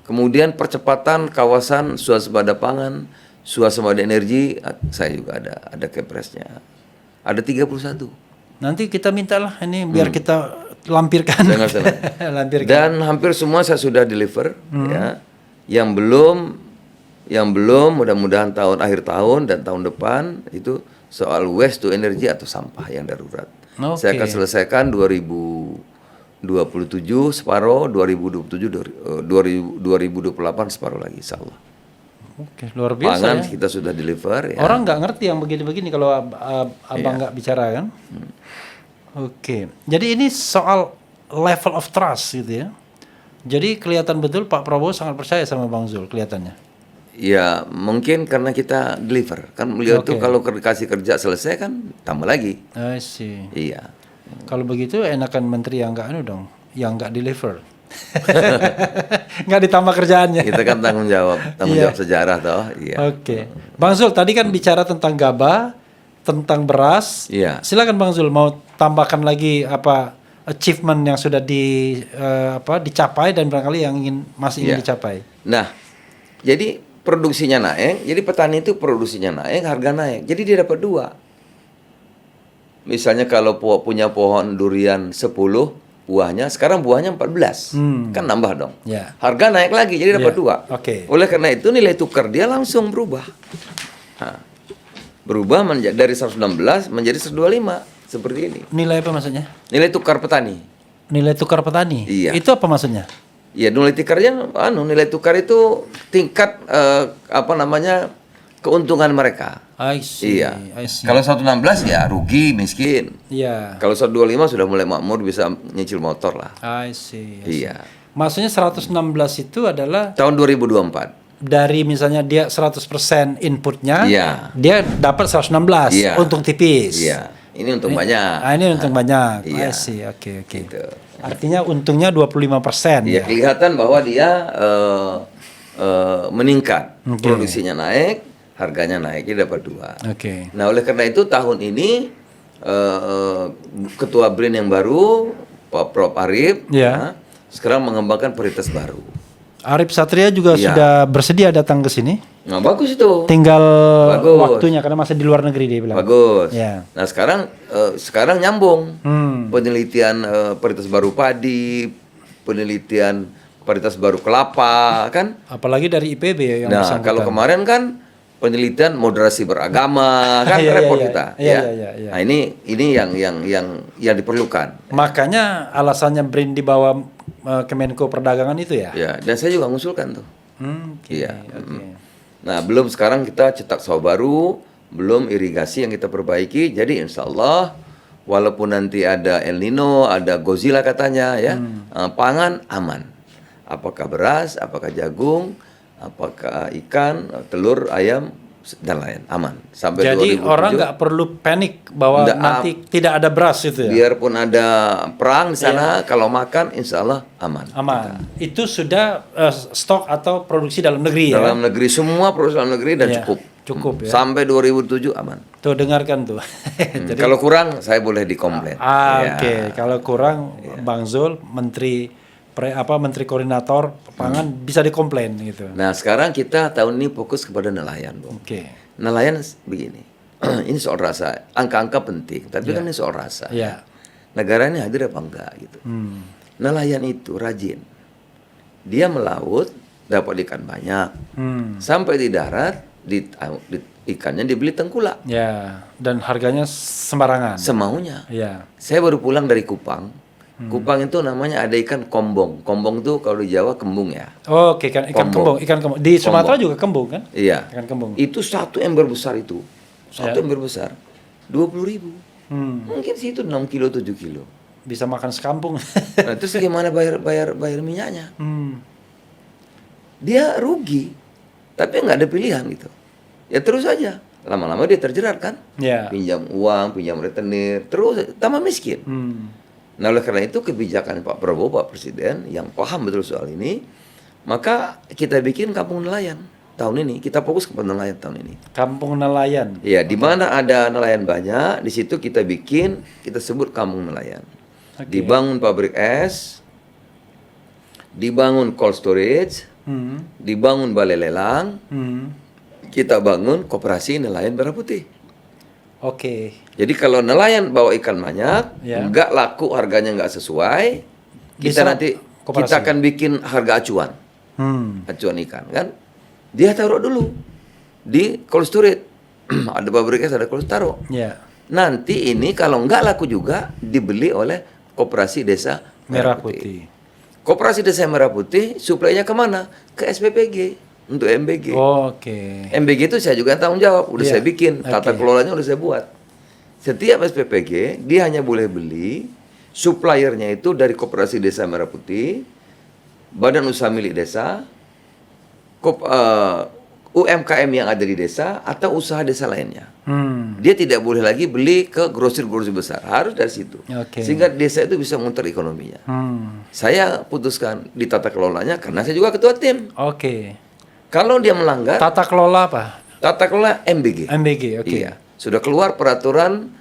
Kemudian percepatan kawasan swasembada pangan, swasembada energi, saya juga ada kepresnya. Ada 31. Nanti kita mintalah ini biar kita lampirkan. Dengan senang. Lampirkan. Dan hampir semua saya sudah deliver, ya. Yang belum mudah-mudahan akhir tahun dan tahun depan itu soal waste to energy atau sampah yang darurat. Saya akan selesaikan 2027 separuh, 2028 separuh lagi, insya Allah. Oke, luar biasa. Pangan ya. kita sudah deliver. Ya. Orang nggak ngerti yang begini-begini kalau abang nggak bicara kan. Oke, jadi ini soal level of trust gitu ya. Jadi kelihatan betul Pak Prabowo sangat percaya sama Bang Zul kelihatannya. Ya mungkin karena kita deliver kan beliau tuh kalau kasih kerja selesai kan tambah lagi. I see. Iya. Kalau begitu enakan menteri yang nggak dong, yang nggak deliver. Nggak ditambah kerjaannya. Kita kan tanggung jawab sejarah toh. Iya. Oke. Bang Zul tadi kan bicara tentang gabah, tentang beras. Iya. Silakan Bang Zul mau tambahkan lagi apa achievement yang sudah dicapai dan barangkali yang masih ingin dicapai. Nah, jadi produksinya naik, jadi petani itu produksinya naik, harga naik. Jadi dia dapat 2. Misalnya kalau punya pohon durian 10 buahnya, sekarang buahnya 14. Kan nambah dong. Yeah. Harga naik lagi, jadi dapat 2. Oke. Oleh karena itu nilai tukar dia langsung berubah. Berubah dari 116 menjadi 125. Seperti ini. Nilai apa maksudnya? Nilai tukar petani. Nilai tukar petani? Iya. Itu apa maksudnya? Ya, nilai tukarnya nilai tukar itu tingkat keuntungan mereka. I see. Iya. I see. Kalau 116 ya rugi, miskin. Iya. Kalau 125 sudah mulai makmur, bisa nyicil motor lah. I see. Iya. Maksudnya 116 itu adalah Tahun 2024. dari misalnya dia 100% inputnya, Iya. dia dapat 116 Iya. untung tipis. Iya. Ini untung banyak. Ini untung banyak. Iya. I see. Oke. Gitu. Artinya untungnya 25%. Iya, kelihatan bahwa dia meningkat. Produksinya naik, harganya naik, dia dapat 2. Oke. Nah, oleh karena itu tahun ini ketua BRIN yang baru, Pak Prof Arif, sekarang mengembangkan varietas baru. Arif Satria juga sudah bersedia datang ke sini. Nah, bagus itu. Tinggal waktunya karena masih di luar negeri dia bilang. Bagus. Ya. Nah, sekarang nyambung. Penelitian varietas baru padi, penelitian varietas baru kelapa, kan? Apalagi dari IPB yang bersangkutan. Kalau kemarin kan penelitian moderasi beragama, kan repot kita. Iya. Nah, ini yang diperlukan. Makanya alasannya BRIN di bawah Kemenko Perdagangan itu ya? Ya, dan saya juga mengusulkan tuh. Iya. Okay. Nah, belum sekarang kita cetak sawah baru, belum irigasi yang kita perbaiki. Jadi insya Allah, walaupun nanti ada El Nino, ada Godzilla katanya ya, pangan aman. Apakah beras, apakah jagung, apakah ikan, telur, ayam, dan lain aman sampai. Jadi 2007, orang nggak perlu panik bahwa nanti tidak ada beras itu ya. Biarpun ada perang di sana, kalau makan insya Allah aman. Aman. Itu sudah stok atau produksi dalam negeri ya. Dalam negeri, semua produksi dalam negeri dan cukup ya. Sampai 2007 aman. Tuh dengarkan tuh. Jadi, kalau kurang saya boleh dikomplain. Oke. Kalau kurang Bang Zul, Menteri Koordinator Pangan bisa dikomplain gitu. Nah, sekarang kita tahun ini fokus kepada nelayan, Bung. Oke. Nelayan begini. Ini soal rasa. Angka-angka penting, tapi kan ini soal rasa. Iya. Negara ini hadir apa enggak gitu. Nelayan itu rajin. Dia melaut, dapat ikan banyak. Sampai di darat, ikannya dibeli tengkulak. Ya, dan harganya sembarangan. Semaunya. Iya. Saya baru pulang dari Kupang. Kupang itu namanya ada ikan kombong. Kombong itu kalau di Jawa kembung ya. Oh, oke, ikan kembung. Di Sumatera juga kembung kan? Iya. Ikan kembung. Itu satu ember besar itu. Ember besar. 20.000. Mungkin sih itu 6 kilo 7 kilo. Bisa makan sekampung. Nah, terus gimana bayar minyaknya? Dia rugi. Tapi nggak ada pilihan gitu. Ya terus aja. Lama-lama dia terjerat kan? Ya. Pinjam uang, pinjam retenir, terus tambah miskin. Nah, oleh karena itu kebijakan Pak Prabowo, Pak Presiden yang paham betul soal ini, maka kita bikin kampung nelayan tahun ini. Kita fokus kepada nelayan tahun ini. Kampung nelayan. Ya, di mana ada nelayan banyak, di situ kita sebut kampung nelayan. Dibangun pabrik es, dibangun cold storage, dibangun balai lelang, kita bangun koperasi nelayan merah putih. Oke. Jadi kalau nelayan bawa ikan banyak, nggak laku, harganya nggak sesuai, kita Bisa nanti koperasi. kita akan bikin harga acuan, acuan ikan kan, dia taruh dulu di cold storage, ada pabriknya, ada cold taruh. Ya. Nanti ini kalau nggak laku juga dibeli oleh koperasi desa Merah Putih. Koperasi desa Merah Putih suplainya kemana? Ke SPPG untuk MBG. Oke. MBG itu saya juga tanggung jawab, udah Iya. saya bikin, tata Oke. kelolanya udah saya buat. Setiap SPPG dia hanya boleh beli suppliernya itu dari Koperasi Desa Merah Putih, Badan Usaha Milik Desa, UMKM yang ada di desa atau usaha desa lainnya. Dia tidak boleh lagi beli ke grosir-grosir besar, harus dari situ. Oke. Sehingga desa itu bisa muter ekonominya. Saya putuskan di tata kelolanya karena saya juga ketua tim. Oke. Kalau dia melanggar, Tata kelola apa? tata kelola MBG. MBG, oke. Iya, sudah keluar peraturan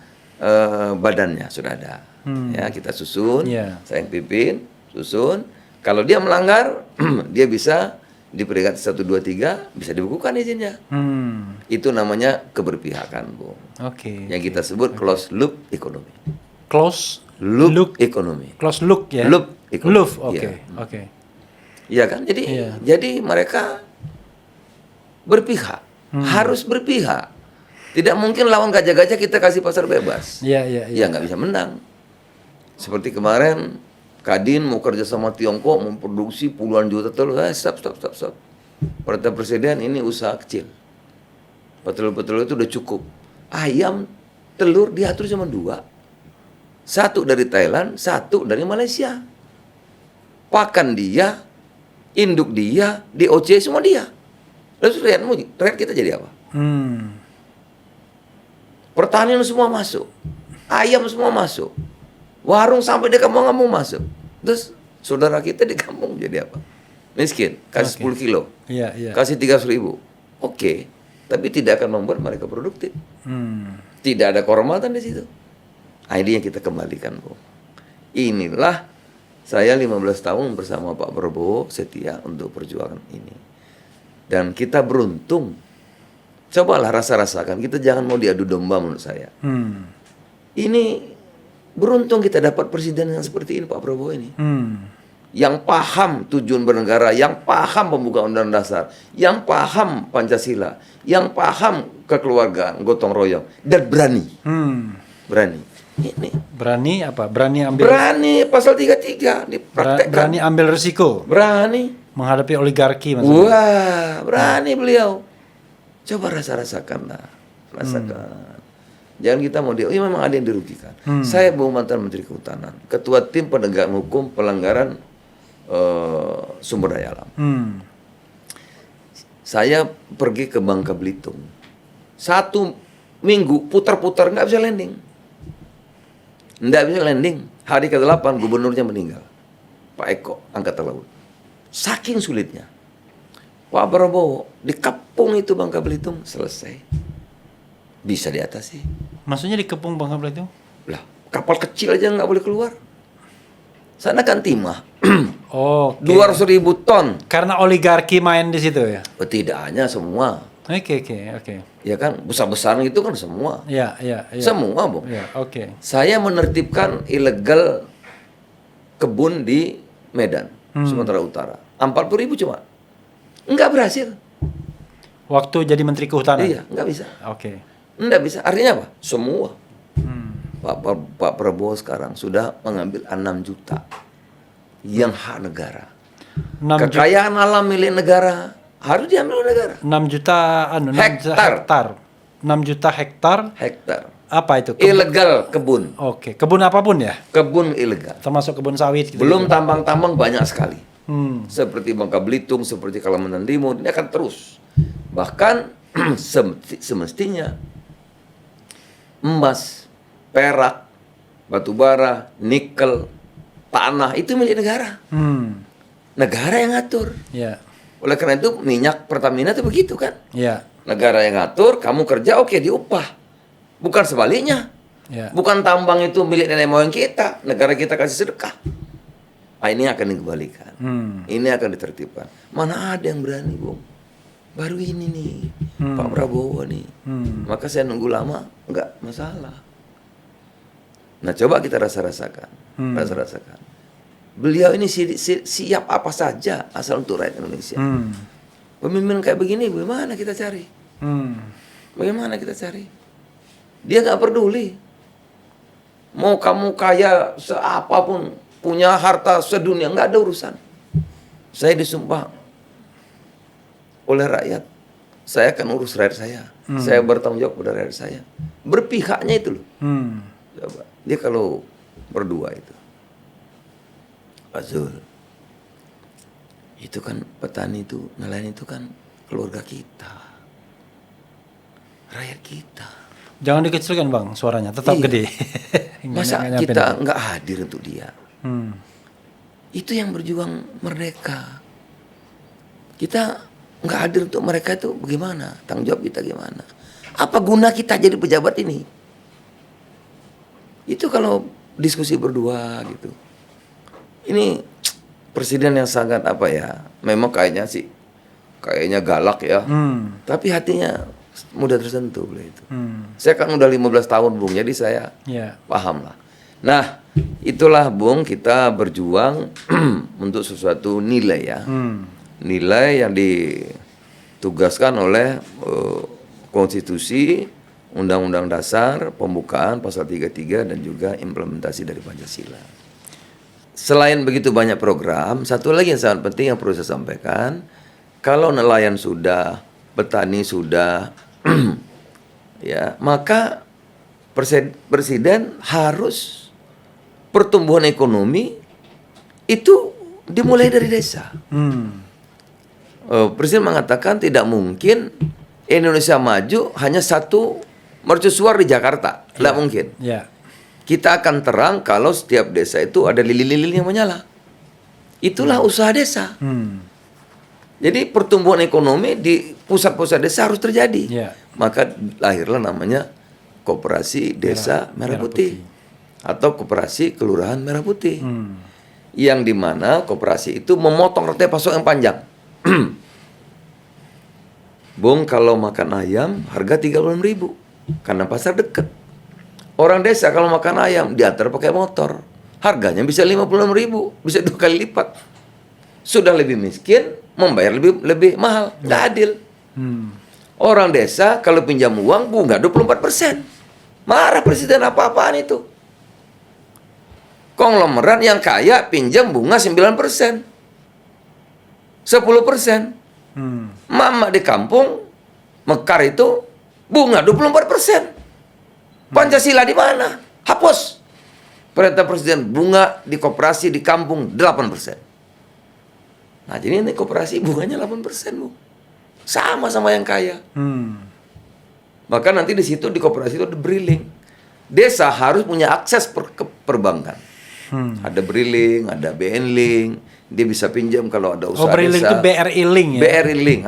badannya, sudah ada. Ya, kita susun, Iya. saya yang pimpin, susun. Kalau dia melanggar, dia bisa di peringkat 1, 2, 3 bisa dibukukan izinnya. Itu namanya keberpihakan, Bu. Oke. Yang kita sebut closed loop ekonomi. Close Loop ekonomi. Close look ya. Loop ekonomi. Loop, oke. Iya. Oke. Iya kan? Jadi Iya. jadi mereka berpihak, harus berpihak. Tidak mungkin lawan gajah-gajah kita kasih pasar bebas. Iya, iya, iya. Ya nggak bisa menang. Seperti kemarin Kadin mau kerja sama Tiongkok memproduksi puluhan juta telur. Stop. Perintah Presiden ini usaha kecil. Petelur itu udah cukup. Ayam, telur diatur cuma 2. 1 dari Thailand, 1 dari Malaysia. Pakan dia, induk dia, DOC semua dia. Lalu rakyat kita jadi apa? Pertanian semua masuk. Ayam semua masuk. Warung sampai di kampung-kampung masuk. Terus saudara kita di kampung jadi apa? Miskin, kasih 10 kilo. Iya, iya. Kasih 300.000. Oke, tapi tidak akan membuat mereka produktif. Tidak ada kehormatan di situ. Nah, ini yang kita kembalikan, Bu. Inilah saya 15 tahun bersama Pak Prabowo setia untuk perjuangan ini. Dan kita beruntung. Cobalah rasa-rasakan, kita jangan mau diadu domba menurut saya. Ini beruntung kita dapat presiden yang seperti ini, Pak Prabowo ini. Yang paham tujuan bernegara, yang paham pembukaan undang dasar, yang paham Pancasila, yang paham kekeluargaan, gotong royong, dan berani. Berani. Ini. Berani apa? Berani ambil Berani pasal 33 dipraktekkan. berani ambil risiko Berani. menghadapi oligarki maksudnya. Wah, berani beliau. Coba rasakan lah. Rasakan. Jangan kita mau dia, memang ada yang dirugikan. Saya mantan Menteri Kehutanan, Ketua Tim Penegakan Hukum Pelanggaran Sumber Daya Alam. Saya pergi ke Bangka Belitung. 1 minggu putar-putar nggak bisa landing. Nggak bisa landing. Hari ke-8 gubernurnya meninggal. Pak Eko, Angkatan Laut. Saking sulitnya. Pak Prabowo di kampung itu Bangka Belitung selesai. Bisa diatasi. Maksudnya di Kepung Bangka Belitung? Lah, kapal kecil aja nggak boleh keluar. Sana kan timah. Oh, 200.000 ton. karena oligarki main di situ ya. Oh, tidak hanya semua. Oke. Ya kan, besar-besaran itu kan semua. Iya. Semua, Bu. Iya, oke. Saya menertibkan ilegal kebun di Medan, Sumatera Utara. 40.000 cuma. Enggak berhasil. Waktu jadi Menteri Kehutanan. Iya, enggak bisa. Oke. Enggak bisa. Artinya apa? Semua. Pak Prabowo sekarang sudah mengambil 6 juta yang hak negara. 6 juta, Kekayaan alam milik negara harus diambil oleh negara. 6 juta 6 juta Hektar. hektar. 6 juta hektar. Hektar. Apa itu? Ilegal kebun. Oke, kebun apapun ya? Kebun ilegal. Termasuk kebun sawit gitu. Belum tambang-tambang banyak sekali. Hmm. Seperti Bangka Belitung, seperti Kalimantan Timur, ini akan terus. Bahkan semestinya emas, perak, batu bara, nikel, tanah itu milik negara. Negara yang ngatur. Ya. Oleh karena itu minyak Pertamina itu begitu kan. Ya. Negara yang ngatur, kamu kerja oke diupah. Bukan sebaliknya. Ya. Bukan tambang itu milik nenek moyang kita, negara kita kasih sedekah. Ini akan dikembalikan. Ini akan ditertibkan. Mana ada yang berani, Bung? Baru ini nih, Pak Prabowo nih. Maka saya nunggu lama, nggak masalah. Nah, coba kita rasa-rasakan. Rasa-rasakan. Beliau ini siap apa saja asal untuk rakyat Indonesia. Pemimpin kayak begini, bagaimana kita cari? Bagaimana kita cari? Dia nggak peduli. Mau kamu kaya seapapun, punya harta sedunia, nggak ada urusan. Saya disumpah oleh rakyat, saya akan urus rakyat saya. Saya bertanggung jawab pada rakyat saya. Berpihaknya itu loh. Coba. Dia kalau berdua itu, Pak Zul, itu kan petani itu, nelayan itu kan keluarga kita, rakyat kita. Jangan dikecilkan Bang, suaranya tetap gede. Masa kita nggak hadir untuk dia? Itu yang berjuang merdeka. Kita nggak hadir untuk mereka itu bagaimana? Tanggung jawab kita gimana? Apa guna kita jadi pejabat ini? Itu kalau diskusi berdua gitu. Ini presiden yang sangat apa ya? Memang kayaknya galak ya. Tapi hatinya mudah tersentuh beliau itu. Saya kan udah 15 tahun Bung, jadi saya paham lah. Nah, itulah Bung, kita berjuang untuk sesuatu nilai ya. Nilai yang ditugaskan oleh konstitusi, Undang-Undang Dasar, pembukaan pasal 33 dan juga implementasi dari Pancasila. Selain begitu banyak program, satu lagi yang sangat penting yang perlu saya sampaikan, kalau nelayan sudah, petani sudah, ya, maka presiden harus pertumbuhan ekonomi itu dimulai dari desa. Presiden mengatakan tidak mungkin Indonesia maju hanya satu mercusuar di Jakarta, tidak mungkin. Kita akan terang kalau setiap desa itu ada lilin-lilin yang menyala. Itulah usaha desa. Jadi pertumbuhan ekonomi di pusat-pusat desa harus terjadi. Maka lahirlah namanya Koperasi Desa Merah Putih atau Koperasi Kelurahan Merah Putih. Yang dimana koperasi itu memotong rantai pasok yang panjang. Bung, kalau makan ayam harga 36.000 karena pasar dekat. Orang desa kalau makan ayam diantar pakai motor, harganya bisa 56.000, bisa 2 kali lipat. Sudah lebih miskin, membayar lebih mahal, nggak adil. Orang desa kalau pinjam uang bunga 24%. Marah presiden apa-apaan itu. Konglomerat yang kaya pinjam bunga 9%, 10%. Mama di kampung Mekar itu bunga 24%. Pancasila di mana? Hapus. Perintah presiden, bunga di koperasi di kampung 8%. Nah, jadi ini koperasi bunganya 8%, Bu. Sama-sama yang kaya. Maka nanti di situ di koperasi itu ada BRI-link. Desa harus punya akses ke perbankan. Ada BRI-link, ada BN-link. Dia bisa pinjam kalau ada usaha BRI-link desa. itu BRI-link ya? BRI-link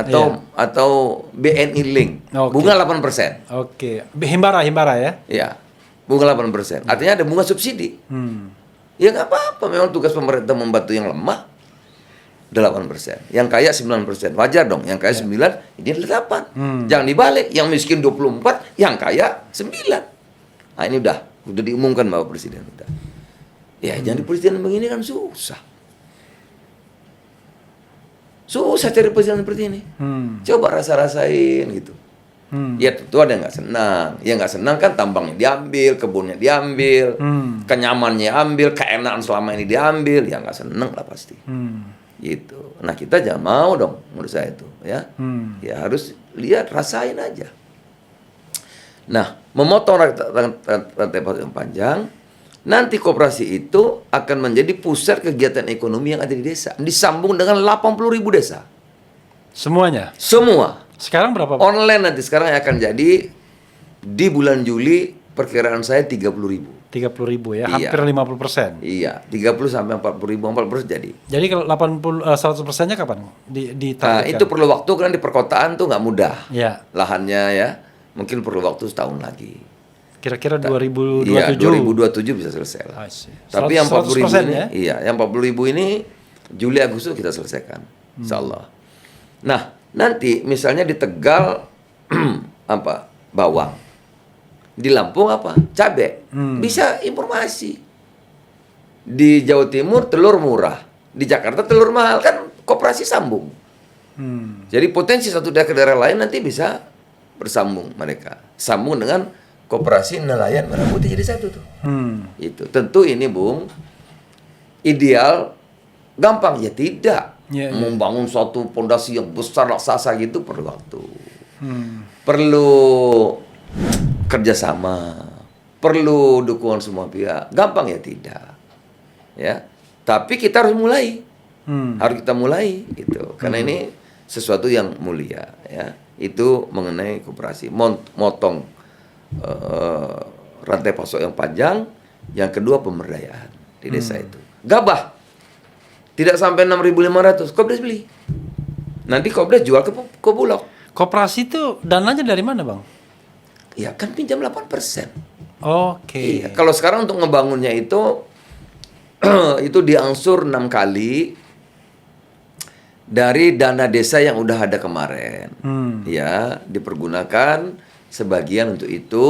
atau BNI-link. Bunga 8%. Himbara ya? Iya. Bunga 8%. Artinya ada bunga subsidi. Ya nggak apa-apa. Memang tugas pemerintah membantu yang lemah. 8%. Yang kaya 9%. Wajar dong. Yang kaya 9, ini 8. Jangan dibalik. Yang miskin 24, yang kaya 9. Nah, ini udah diumumkan Bapak Presiden. Udah. Ya, jangan di presiden begini kan susah. Susah cari presiden seperti ini. Coba rasa-rasain gitu. Ya tentu ada yang nggak senang. Yang nggak senang kan tambangnya diambil, kebunnya diambil, kenyamannya ambil, keenakan selama ini diambil. Ya nggak senang lah pasti. Gitu. Nah kita jangan mau dong menurut saya itu. Ya harus lihat, rasain aja. Nah memotong rantai pasok yang panjang, nanti koperasi itu akan menjadi pusat kegiatan ekonomi yang ada di desa. Disambung dengan 80.000 desa. Semuanya? Semua. Sekarang berapa? Online nanti sekarang akan jadi di bulan Juli perkiraan saya 30.000. 30.000 ya, hampir 50%. Iya, 30 sampai 40.000, 40% jadi. Jadi kalau 100%-nya kapan ditargetkan? Nah, itu perlu waktu karena di perkotaan tuh nggak mudah. Ya. Lahannya ya, mungkin perlu waktu setahun lagi. Kira-kira Iya, 2027. 2027 bisa selesai lah. I see. Tapi yang 40.000 ini, ya? iya, yang 40.000 ini Juli Agustus kita selesaikan, insya Allah. Nah, nanti misalnya di Tegal apa bawang, di Lampung apa cabai, bisa informasi. Di Jawa Timur telur murah, di Jakarta telur mahal, kan koperasi sambung. Jadi potensi satu daerah ke daerah lain nanti bisa bersambung mereka, sambung dengan koperasi nelayan merah putih jadi satu tuh. Itu tentu ini Bung ideal gampang ya tidak. Membangun suatu pondasi yang besar raksasa gitu perlu waktu, perlu kerjasama, perlu dukungan semua pihak. Gampang ya tidak, ya. Tapi kita harus mulai, harus kita mulai gitu. Karena ini sesuatu yang mulia, ya. Itu mengenai koperasi, motong rantai pasok yang panjang, yang kedua pemberdayaan di desa itu. Gabah tidak sampai 6.500, Kopdes beli. Nanti Kopdes jual ke Bulog. Koperasi itu dananya dari mana, Bang? Ya kan pinjam 8%. Oke. Iya, kalau sekarang untuk ngebangunnya itu itu diangsur 6 kali dari dana desa yang udah ada kemarin. Ya, dipergunakan sebagian untuk itu,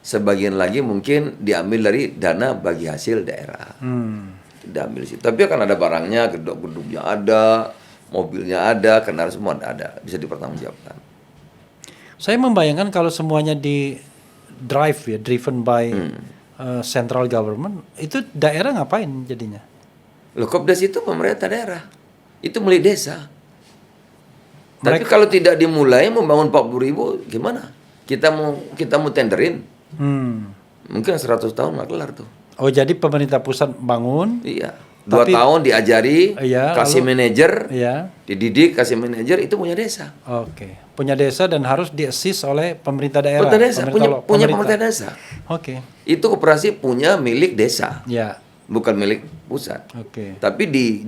sebagian lagi mungkin diambil dari dana bagi hasil daerah. Diambil situ. Tapi akan ada barangnya, gedung-gedungnya ada, mobilnya ada, kendaraan semua ada, bisa dipertanggungjawabkan. Saya membayangkan kalau semuanya driven by central government, itu daerah ngapain jadinya? Loh, Kopdes itu pemerintah daerah, itu milik desa. Tapi kalau tidak dimulai membangun 40.000 gimana? Kita mau tenderin, mungkin 100 tahun nggak kelar tuh. Oh, jadi pemerintah pusat bangun, iya, 2 tahun diajari, iya, kasih manajer, iya, dididik, kasih manajer, itu punya desa. Oke, punya desa dan harus di-assist oleh pemerintah daerah. Pemerintah desa, punya pemerintah desa. Oke. Itu koperasi punya milik desa, Ya. bukan milik pusat. Oke. Tapi di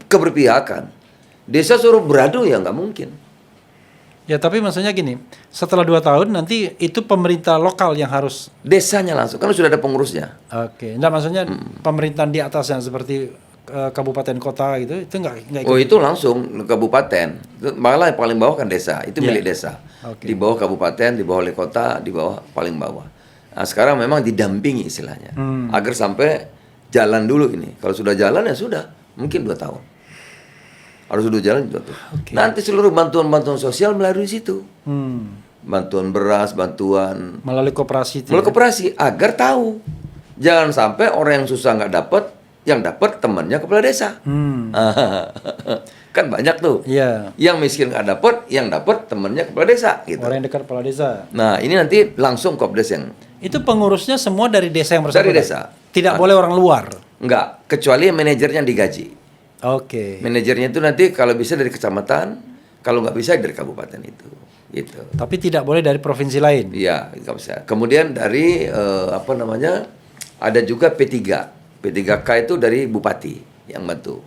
keberpihakan, desa suruh beradu ya nggak mungkin. Ya, tapi maksudnya gini, setelah 2 tahun nanti itu pemerintah lokal yang harus. Desanya langsung, kan sudah ada pengurusnya. Oke, enggak maksudnya pemerintahan di atasnya seperti kabupaten kota gitu, itu enggak ikut. Oh, itu langsung kabupaten. Malah yang paling bawah kan desa, itu milik desa. Oke. Di bawah kabupaten, di bawah wali kota, di bawah paling bawah. Nah, sekarang memang didampingi istilahnya, agar sampai jalan dulu ini. Kalau sudah jalan ya sudah, mungkin 2 tahun. Harus sudah jalan juga tuh. Oke. Nanti seluruh bantuan-bantuan sosial melalui situ. Bantuan beras, bantuan Melalui koperasi itu. melalui koperasi agar tahu. Jangan sampai orang yang susah nggak dapat, yang dapat temannya kepala desa. Kan banyak tuh. Iya. Yang miskin nggak dapat, yang dapat temannya kepala desa gitu. Orang yang dekat kepala desa. Nah, ini nanti langsung Kopdes yang Itu pengurusnya semua dari desa yang bersangkutan. dari desa. Tidak boleh orang luar. Enggak, kecuali manajernya yang digaji. Oke. Manajernya itu nanti kalau bisa dari kecamatan, kalau nggak bisa dari kabupaten itu. Gitu. Tapi tidak boleh dari provinsi lain. Iya, nggak bisa. Kemudian dari apa namanya? Ada juga P3. P3K itu dari bupati yang bantu.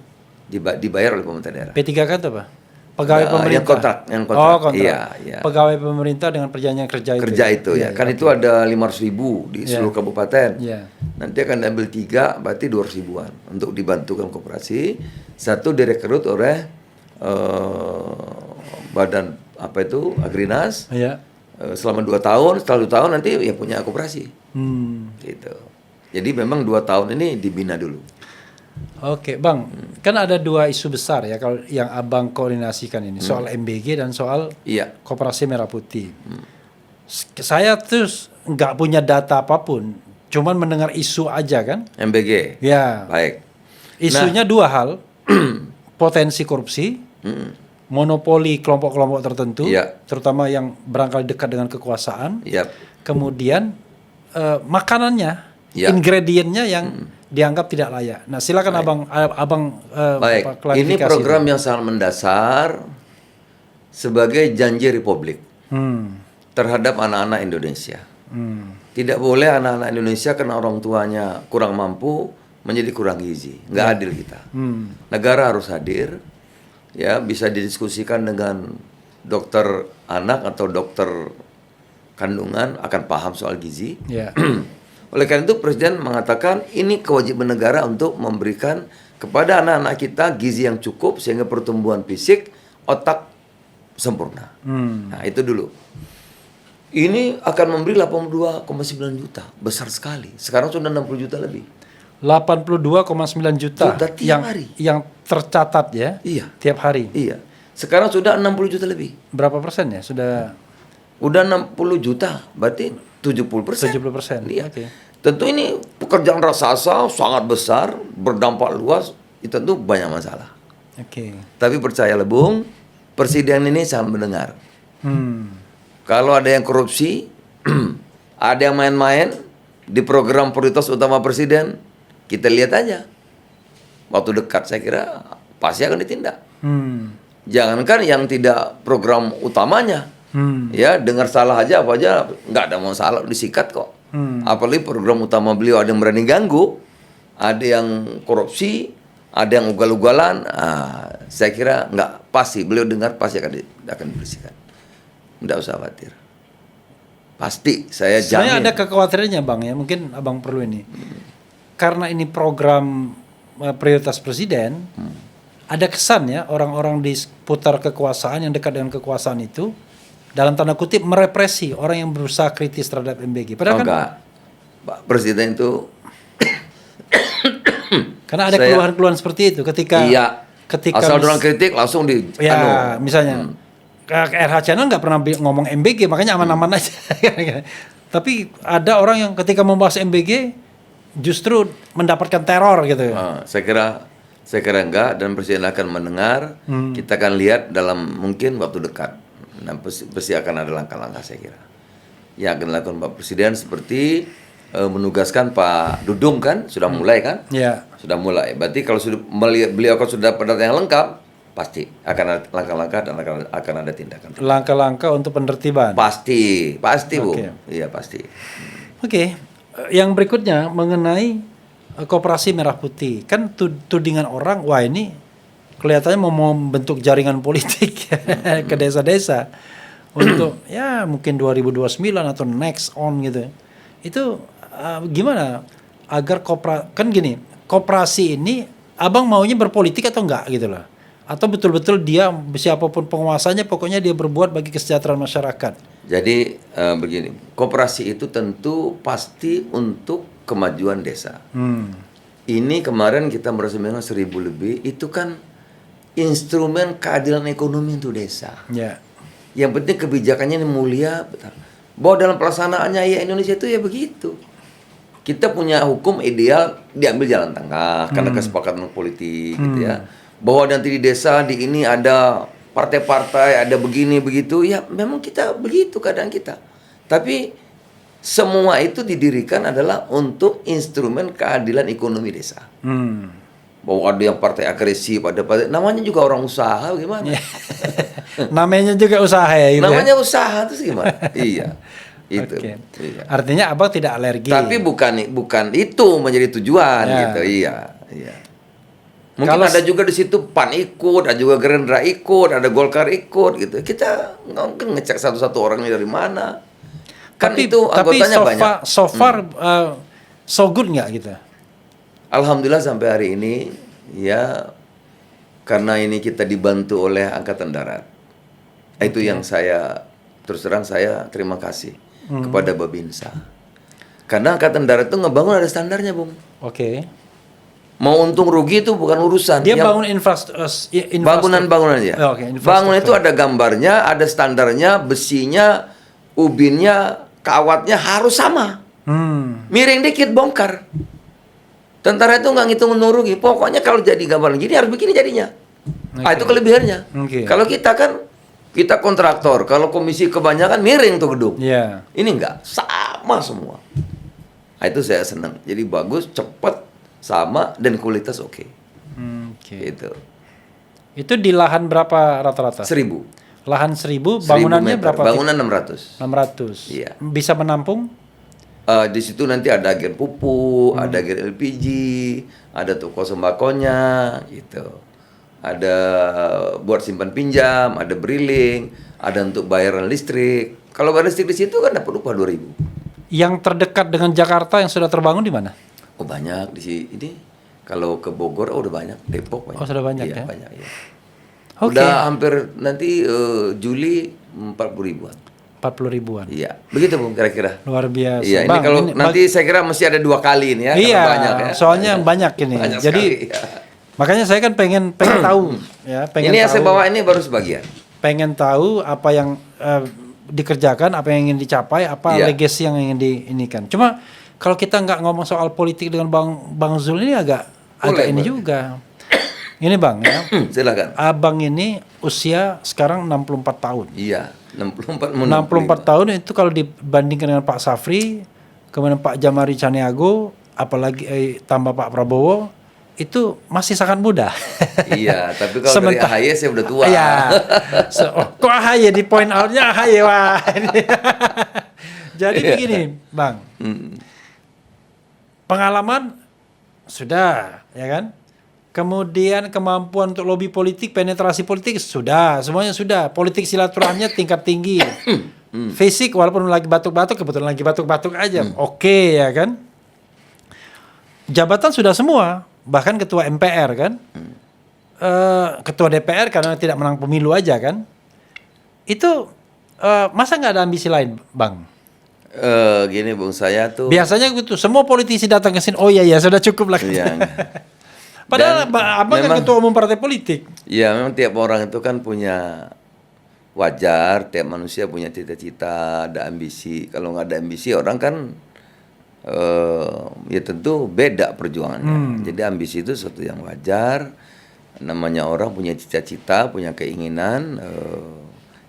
Dibayar oleh pemerintah daerah. P3K itu apa? Pegawai pemerintah. Yang kontrak. Oh, kontrak. Iya. Pegawai pemerintah dengan perjanjian kerja itu. Kerja itu ya. Kan itu ada 500.000 di seluruh kabupaten. Iya. Nanti akan diambil 3, berarti 200.000-an untuk dibantukan koperasi. Satu direkrut oleh badan apa itu Agrinas. Iya. Selama 2 tahun, setelah 2 tahun nanti ya punya koperasi. Gitu. Jadi memang 2 tahun ini dibina dulu. Oke, Bang. Kan ada 2 isu besar ya kalau yang Abang koordinasikan ini, soal MBG dan soal Iya. Koperasi Merah Putih. Saya terus nggak punya data apapun, cuman mendengar isu aja kan. MBG. Ya. Baik. Isunya 2 hal. Potensi korupsi, monopoli kelompok-kelompok tertentu, Iya. terutama yang barangkali dekat dengan kekuasaan. Iya. Kemudian makanannya, Ya. ingredientnya yang dianggap tidak layak. Nah, silakan abang Baik. klarifikasi. Ini program yang sangat mendasar sebagai janji Republik terhadap anak-anak Indonesia. Tidak boleh anak-anak Indonesia karena orang tuanya kurang mampu menjadi kurang gizi. Nggak adil kita. Negara harus hadir. Ya, bisa didiskusikan dengan dokter anak atau dokter kandungan, akan paham soal gizi. Ya. Oleh karena itu Presiden mengatakan ini kewajiban negara untuk memberikan kepada anak-anak kita gizi yang cukup sehingga pertumbuhan fisik, otak sempurna. Nah, itu dulu. Ini akan memberi 82,9 juta, besar sekali. Sekarang sudah 60 juta lebih. 82,9 juta Sudah tiap yang hari. yang tercatat ya. Iya. Tiap hari. Iya. Sekarang sudah 60 juta lebih. Berapa persen ya? Sudah Udah 60 juta, berarti 70%. 70%. Iya. Oke. Tentu ini pekerjaan raksasa sangat besar, berdampak luas, itu tentu banyak masalah. Oke. Tapi percayalah Bung, Presiden ini sangat mendengar. Hmm. Kalau ada yang korupsi, ada yang main-main di program prioritas utama Presiden, kita lihat aja. Waktu dekat saya kira pasti akan ditindak. Jangankan yang tidak program utamanya, ya dengar salah aja apa aja nggak ada masalah, disikat kok. Apalagi program utama beliau ada yang berani ganggu, ada yang korupsi, ada yang ugal-ugalan. Saya kira nggak pasti beliau dengar pasti akan dibersihkan. Nggak usah khawatir. Pasti saya jamin. Sebenarnya ada kekhawatirannya Bang ya, mungkin Abang perlu ini. Karena ini program prioritas Presiden, ada kesan ya orang-orang di seputar kekuasaan yang dekat dengan kekuasaan itu dalam tanda kutip merepresi orang yang berusaha kritis terhadap MBG. Padahal kan enggak. Pak Presiden itu karena ada keluhan-keluhan seperti itu ketika asal orang kritik langsung di misalnya RH Channel nggak pernah ngomong MBG, makanya aman-aman aja. Tapi ada orang yang ketika membahas MBG justru mendapatkan teror gitu. Saya kira enggak, dan Presiden akan mendengar. Kita akan lihat dalam mungkin waktu dekat. Dan pasti akan ada langkah-langkah saya kira yang akan dilakukan Pak Presiden, seperti menugaskan Pak Dudung kan sudah mulai kan? Ya. Sudah mulai. Berarti kalau beliau kan sudah dapat data yang lengkap, pasti akan ada langkah-langkah dan akan ada tindakan. Langkah-langkah untuk penertiban. Pasti Bu. Iya pasti. Oke. Yang berikutnya mengenai Koperasi Merah Putih. Kan tudingan orang, wah ini kelihatannya mau membentuk jaringan politik ke desa-desa untuk ya mungkin 2029 atau next on gitu. Itu gimana agar kan gini, koperasi ini Abang maunya berpolitik atau enggak gitu loh. Atau betul-betul dia siapapun penguasanya pokoknya dia berbuat bagi kesejahteraan masyarakat. Jadi begini, koperasi itu tentu pasti untuk kemajuan desa. Ini kemarin kita merasa memang 1.000 lebih, itu kan instrumen keadilan ekonomi untuk desa. Ya. Yang penting kebijakannya ini mulia, bahwa dalam pelaksanaannya ya Indonesia itu ya begitu. Kita punya hukum ideal diambil jalan tengah karena kesepakatan politik gitu ya. Bahwa nanti di desa di ini ada partai-partai, ada begini begitu, ya memang kita begitu keadaan kita. Tapi semua itu didirikan adalah untuk instrumen keadilan ekonomi desa. Bahwa ada yang partai agresif, ada partai, namanya juga orang usaha, gimana? Namanya juga usaha ya gitu. Namanya usaha terus gimana? Iya. Itu. Okay. Iya. Artinya Abang tidak alergi. Tapi bukan itu menjadi tujuan gitu. Iya. Mungkin kalau ada juga di situ PAN ikut, ada juga Gerindra ikut, ada Golkar ikut gitu. Kita nggak mungkin ngecek satu-satu orangnya dari mana. Kan itu anggotanya banyak. So far so good nggak gitu? Alhamdulillah sampai hari ini ya, karena ini kita dibantu oleh Angkatan Darat. Itu yang saya terus terang saya terima kasih kepada Babinsa. Karena Angkatan Darat itu ngebangun ada standarnya, Bung. Oke. Mau untung rugi itu bukan urusan. Dia bangun infrastruktur. Bangunan ya. Bangunan itu ada gambarnya, ada standarnya, besinya, ubinnya, kawatnya harus sama. Miring dikit bongkar. Tentara itu nggak ngitung untung rugi. Pokoknya kalau jadi gambar gini harus begini jadinya. Itu kelebihannya. Kalau kita kan kita kontraktor, kalau komisi kebanyakan miring tuh gedung. Ini enggak, sama semua. Itu saya senang. Jadi bagus, cepat, sama, dan kualitas oke. Gitu. Itu di lahan berapa rata-rata? 1.000. Lahan 1.000, bangunannya berapa? Bangunan 600. 600. Iya. Bisa menampung? Di situ nanti ada agen pupuk, ada agen LPG, ada toko sembakonya, gitu. Ada buat simpan pinjam, ada briling, ada untuk bayaran listrik, Kalau Baristik di situ kan dapat upah 2.000. Yang terdekat dengan Jakarta yang sudah terbangun di mana? Oh banyak di sini. Kalau ke Bogor udah banyak, Depok banyak. Oh sudah banyak Iya, ya. banyak ya. Oke. Udah hampir nanti Juli 40 ribuan. 40 ribuan. Iya, begitu Bung kira-kira. Luar biasa. Iya, ini Bang, kalau nanti saya kira mesti ada 2 kali ini ya. Iya, karena banyak ya. soalnya banyak ini. Banyak Jadi sekali, ya. makanya saya kan pengen tahu ya, pengen Ini yang tahu, saya bawa ini baru sebagian. pengen tahu apa yang dikerjakan, apa yang ingin dicapai, apa Iya. legacy yang ingin diinikan. Cuma kalau kita nggak ngomong soal politik dengan Bang Zul ini agak ini boleh. juga. Ini Bang ya. Silakan. Abang ini usia sekarang 64 tahun. Iya, 64 64 tahun itu kalau dibandingkan dengan Pak Safri, kemudian Pak Jamari Caniago, apalagi tambah Pak Prabowo, itu masih sangat muda. Iya, tapi kalau dari AHY saya udah tua. Iya. Kok AHY di point out-nya AHY wah. Jadi begini, Bang. Pengalaman sudah, ya kan? Kemudian kemampuan untuk lobby politik, penetrasi politik sudah, semuanya sudah. Politik silaturahminya tingkat tinggi. Fisik walaupun lagi batuk-batuk, kebetulan lagi batuk-batuk aja. Oke, ya kan? Jabatan sudah semua, bahkan ketua MPR kan? Ketua DPR karena tidak menang pemilu aja kan? Itu masa nggak ada ambisi lain, Bang? Gini Bung, saya tuh Biasanya gitu, semua politisi datang ke sini, oh iya sudah cukup lah. Iya. Padahal Dan abang kan memang- ketua umum partai politik. ya memang tiap orang itu kan punya wajar, tiap manusia punya cita-cita, ada ambisi. Kalau nggak ada ambisi orang kan ya tentu beda perjuangannya. Jadi ambisi itu sesuatu yang wajar. Namanya orang punya cita-cita, punya keinginan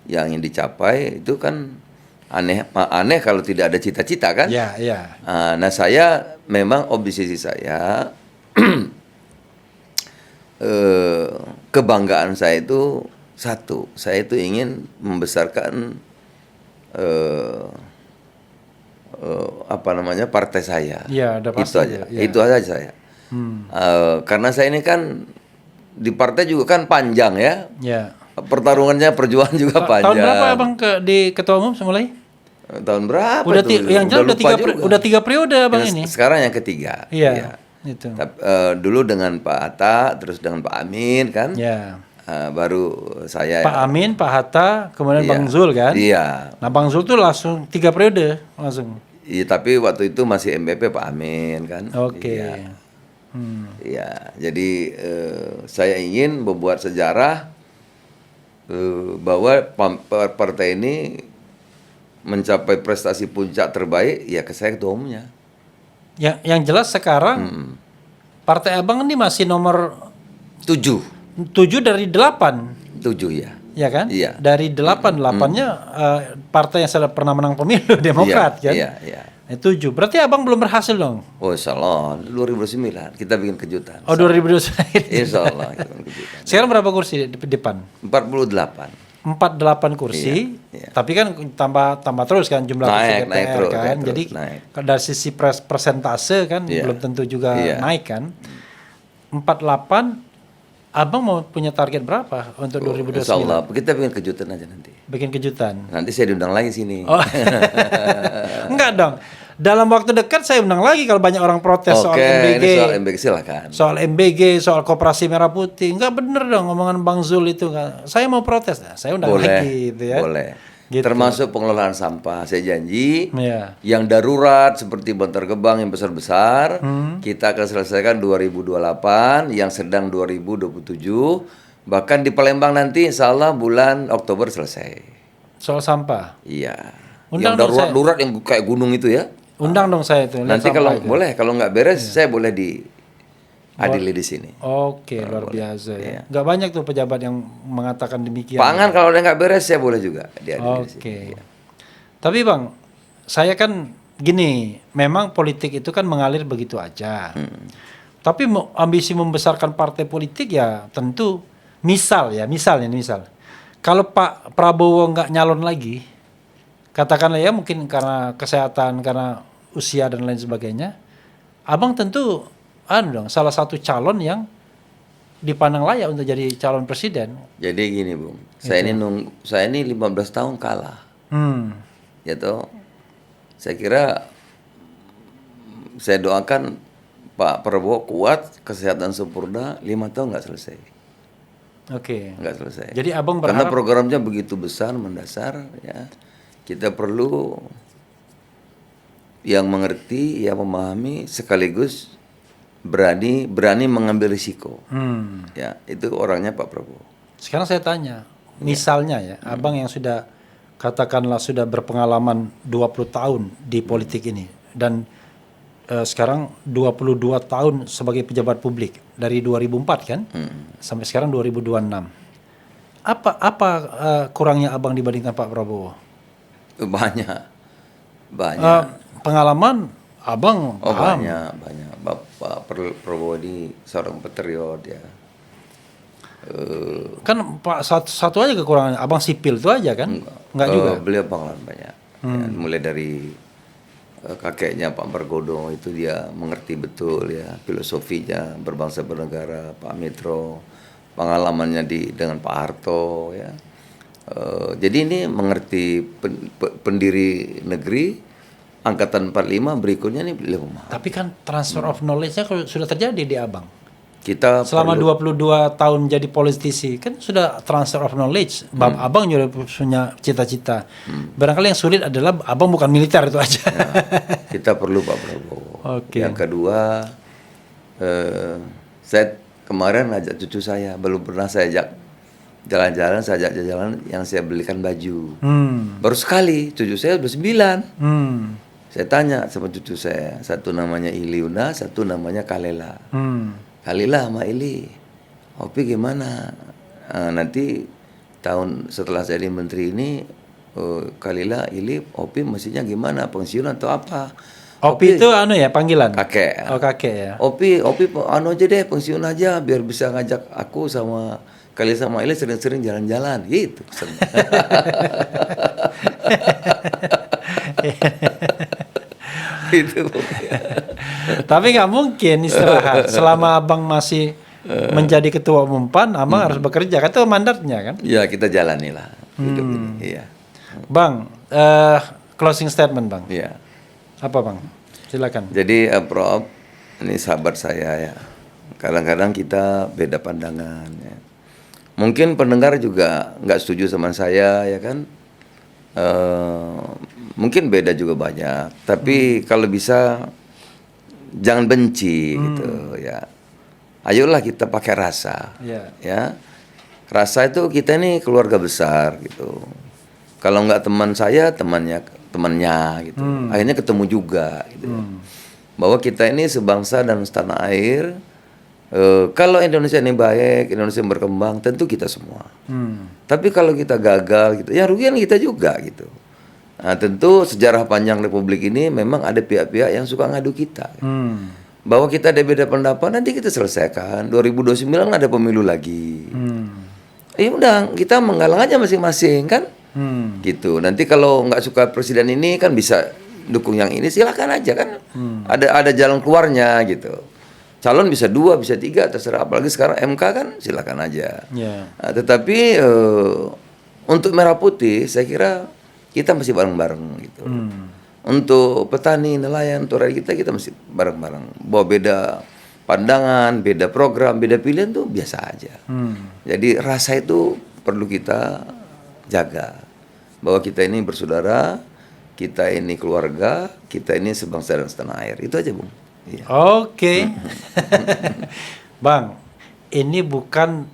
yang ingin dicapai, itu kan aneh kalau tidak ada cita-cita kan? Ya, ya. Nah saya memang obsesi saya kebanggaan saya itu satu, saya itu ingin membesarkan partai saya. Iya, ada pasti Itu aja, ya. itu aja saya. Karena saya ini kan di partai juga kan panjang ya, Ya. pertarungannya perjuangan juga panjang. Tahun berapa abang di ketua umum semulai? Tahun berapa? Udah tuh? yang jelas lupa juga. udah 3 periode abang ini. Sekarang yang ketiga. Iya. Itu. Dulu dengan Pak Hatta, terus dengan Pak Amin kan. Ya. Baru saya. Pak Amin, Pak Hatta, kemudian Iya. Bang Zul kan? Iya. Nah, Bang Zul tuh langsung 3 periode langsung. Iya, tapi waktu itu masih MBP Pak Amin kan. Oke. Iya. Iya, jadi saya ingin membuat sejarah bahwa partai ini mencapai prestasi puncak terbaik ya ke saya ketua umumnya. Yang jelas sekarang partai abang ini masih nomor 7 dari 8. 7 ya. Ya kan? Iya. Dari 8-8-nya partai yang sudah pernah menang pemilu Demokrat kan? Iya, iya. 7. Berarti abang belum berhasil dong? Oh insyaallah 2009 kita bikin kejutan. Oh 2029. Insyaallah kita bikin kejutan. Sekarang berapa kursi di depan? 48. 48 kursi, Iya. tapi kan tambah terus kan jumlah kursi Naik, DPR naik terus, kan. naik terus, Jadi naik. kalau dari sisi persentase kan Iya. belum tentu juga Iya. naik kan. 48, abang mau punya target berapa untuk 2029? Insyaallah kita bikin kejutan aja nanti. Bikin kejutan. Nanti saya diundang lagi sini. Oh. Enggak dong. Dalam waktu dekat saya undang lagi kalau banyak orang protes soal Oke, MBG. ini soal MBG silakan. Soal MBG, soal Koperasi Merah Putih. Enggak bener dong omongan Bang Zul itu. Saya mau protes. Nah, saya undang Boleh, lagi gitu ya. boleh. Gitu. Termasuk pengelolaan sampah. Saya janji Iya. yang darurat seperti Bantar Gebang yang besar-besar kita akan selesaikan 2028, yang sedang 2027, bahkan di Palembang nanti insya Allah bulan Oktober selesai. Soal sampah. Iya. Undang yang dong darurat yang kayak gunung itu ya. Undang dong saya itu. lihat Nanti sampah kalau itu. boleh, kalau nggak beres saya boleh diadili di sini. Oke, luar biasa ya. Iya. Nggak banyak tuh pejabat yang mengatakan demikian. Pangan kalau udah nggak beres saya boleh juga diadili di sini. Oke. Tapi Bang, saya kan gini, memang politik itu kan mengalir begitu aja. Tapi ambisi membesarkan partai politik ya tentu misal. Kalau Pak Prabowo nggak nyalon lagi, katakanlah ya mungkin karena kesehatan, karena usia dan lain sebagainya, abang tentu salah satu calon yang dipandang layak untuk jadi calon presiden. Jadi gini Bung, saya ini 15 tahun kalah. ya toh. Saya kira saya doakan Pak Prabowo kuat, kesehatan sempurna, 5 tahun nggak selesai. Oke. Nggak selesai. Jadi abang Karena berharap programnya begitu besar, mendasar, ya. Kita perlu yang mengerti, yang memahami, sekaligus berani mengambil risiko. Ya, itu orangnya Pak Prabowo. sekarang saya tanya, misalnya ya, abang yang sudah katakanlah sudah berpengalaman 20 tahun di politik ini dan sekarang 22 tahun sebagai pejabat publik dari 2004 kan sampai sekarang 2026. Apa kurangnya abang dibandingkan Pak Prabowo? Banyak. Pengalaman abang paham. Banyak. Bapak Prabowo ini seorang patriot ya. Kan Pak satu aja kekurangannya, abang sipil itu aja kan? Enggak juga. Beliau pengalaman banyak. Ya, mulai dari kakeknya Pak Margono itu dia mengerti betul ya filosofinya berbangsa bernegara, Pak Mitro pengalamannya dengan Pak Harto ya. Jadi ini mengerti pendiri negeri angkatan 45 berikutnya nih beliau memahami. Tapi kan transfer of knowledge-nya sudah terjadi di abang. Kita selama 22 tahun jadi politisi kan sudah transfer of knowledge. Abang juga punya cita-cita. Barangkali yang sulit adalah abang bukan militer itu aja. Ya, kita perlu Pak Prabowo. Okay. Yang kedua, saya kemarin ajak cucu saya, belum pernah saya ajak jalan-jalan, yang saya belikan baju. Baru sekali, cucu saya udah 9. Saya tanya sama cucu saya, satu namanya Iliuna, satu namanya Kalela. Kalilah sama Ili, Opi gimana? Nanti tahun setelah jadi menteri ini, Kalilah, Ili, Opi mestinya gimana? Pensiun atau apa? Opi itu ya panggilan? Kakek. Oh kakek ya. Opi aja deh, pensiun aja biar bisa ngajak aku sama Kalilah sama Ili sering-sering jalan-jalan gitu. Gitu. Tapi nggak mungkin istirahat selama abang masih menjadi ketua umum PAN, abang harus bekerja kan itu mandatnya kan? Ya kita jalanilah hidup ini. Iya. Bang, closing statement bang. Iya. Apa bang? Silakan. Jadi Prof, ini sahabat saya ya. Kadang-kadang kita beda pandangan. Ya. Mungkin pendengar juga nggak setuju sama saya ya kan? Mungkin beda juga banyak, tapi kalau bisa jangan benci gitu ya. Ayolah kita pakai rasa, ya. Rasa itu kita ini keluarga besar gitu. Kalau nggak teman saya, temannya gitu. Akhirnya ketemu juga gitu. Bahwa kita ini sebangsa dan setanah air. Kalau Indonesia ini baik, Indonesia berkembang, tentu kita semua. Tapi kalau kita gagal gitu, ya rugian kita juga gitu. Nah, tentu sejarah panjang Republik ini memang ada pihak-pihak yang suka ngadu kita. Bahwa kita ada beda pendapat, nanti kita selesaikan. 2029 ada pemilu lagi. Ya udah, kita menggalang aja masing-masing kan. Gitu. Nanti kalau nggak suka presiden ini kan bisa dukung yang ini, silakan aja kan. Ada jalan keluarnya gitu. Calon bisa 2, bisa 3, terserah. Apalagi sekarang MK kan, silakan aja. Nah, tetapi untuk merah putih, saya kira kita masih bareng-bareng gitu. Untuk petani, nelayan, untuk rakyat kita masih bareng-bareng. Bahwa beda pandangan, beda program, beda pilihan tuh biasa aja. Jadi rasa itu perlu kita jaga. Bahwa kita ini bersaudara, kita ini keluarga, kita ini sebangsa dan setanah air. Itu aja, Bung. Iya. Oke. Bang, ini bukan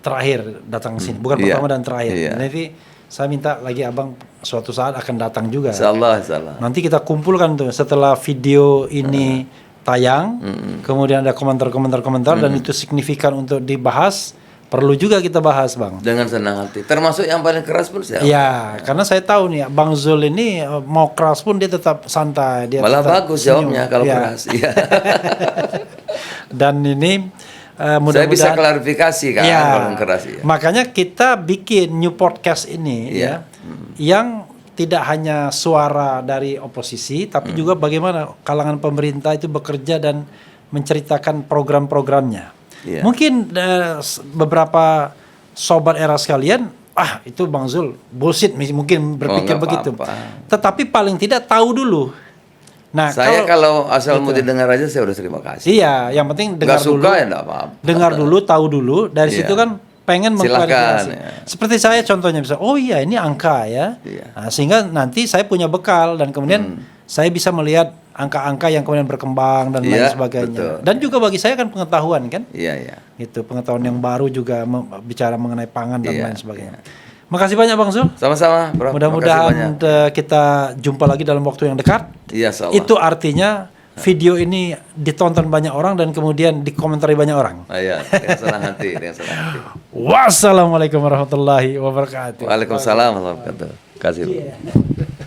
terakhir datang ke sini, bukan pertama dan terakhir. Nanti saya minta lagi abang suatu saat akan datang juga. Insyaallah. Nanti kita kumpulkan tuh setelah video ini tayang, kemudian ada komentar dan itu signifikan untuk dibahas. Perlu juga kita bahas, Bang. Dengan senang hati. Termasuk yang paling keras pun saya. Ya, karena saya tahu nih, Bang Zul ini mau keras pun dia tetap santai. Dia malah tetap bagus jawabnya kalau keras. Ya. Dan ini mudah-mudahan saya bisa klarifikasi kan kalau keras. Ya. Makanya kita bikin new podcast ini yang tidak hanya suara dari oposisi, tapi juga bagaimana kalangan pemerintah itu bekerja dan menceritakan program-programnya. Mungkin beberapa sobat era sekalian itu Bang Zul bullshit mungkin berpikir nggak begitu. apa-apa. Tetapi paling tidak tahu dulu. Nah, Saya kalau asal mau didengar aja saya udah terima kasih. Iya, yang penting dengar Nggak dulu. suka ya nggak apa-apa. Dengar dulu, tahu dulu. Dari situ kan pengen mengklarifikasi. Silakan, ya. Seperti saya contohnya bisa, oh iya ini angka ya. Iya. Nah, sehingga nanti saya punya bekal dan kemudian saya bisa melihat angka-angka yang kemudian berkembang dan lain Iya, sebagainya. betul. Dan juga bagi saya kan pengetahuan kan. Iya, iya. Itu pengetahuan yang baru juga bicara mengenai pangan dan Iya, lain sebagainya. Makasih banyak Bang Zul. Sama-sama, Bro. Mudah-mudahan kita jumpa lagi dalam waktu yang dekat. Iya, insyaallah. Itu artinya video ini ditonton banyak orang dan kemudian dikomentari banyak orang. Iya, dengan senang hati, dengan senang hati. Wassalamualaikum warahmatullahi wabarakatuh. Waalaikumsalam warahmatullahi wabarakatuh. Kasih.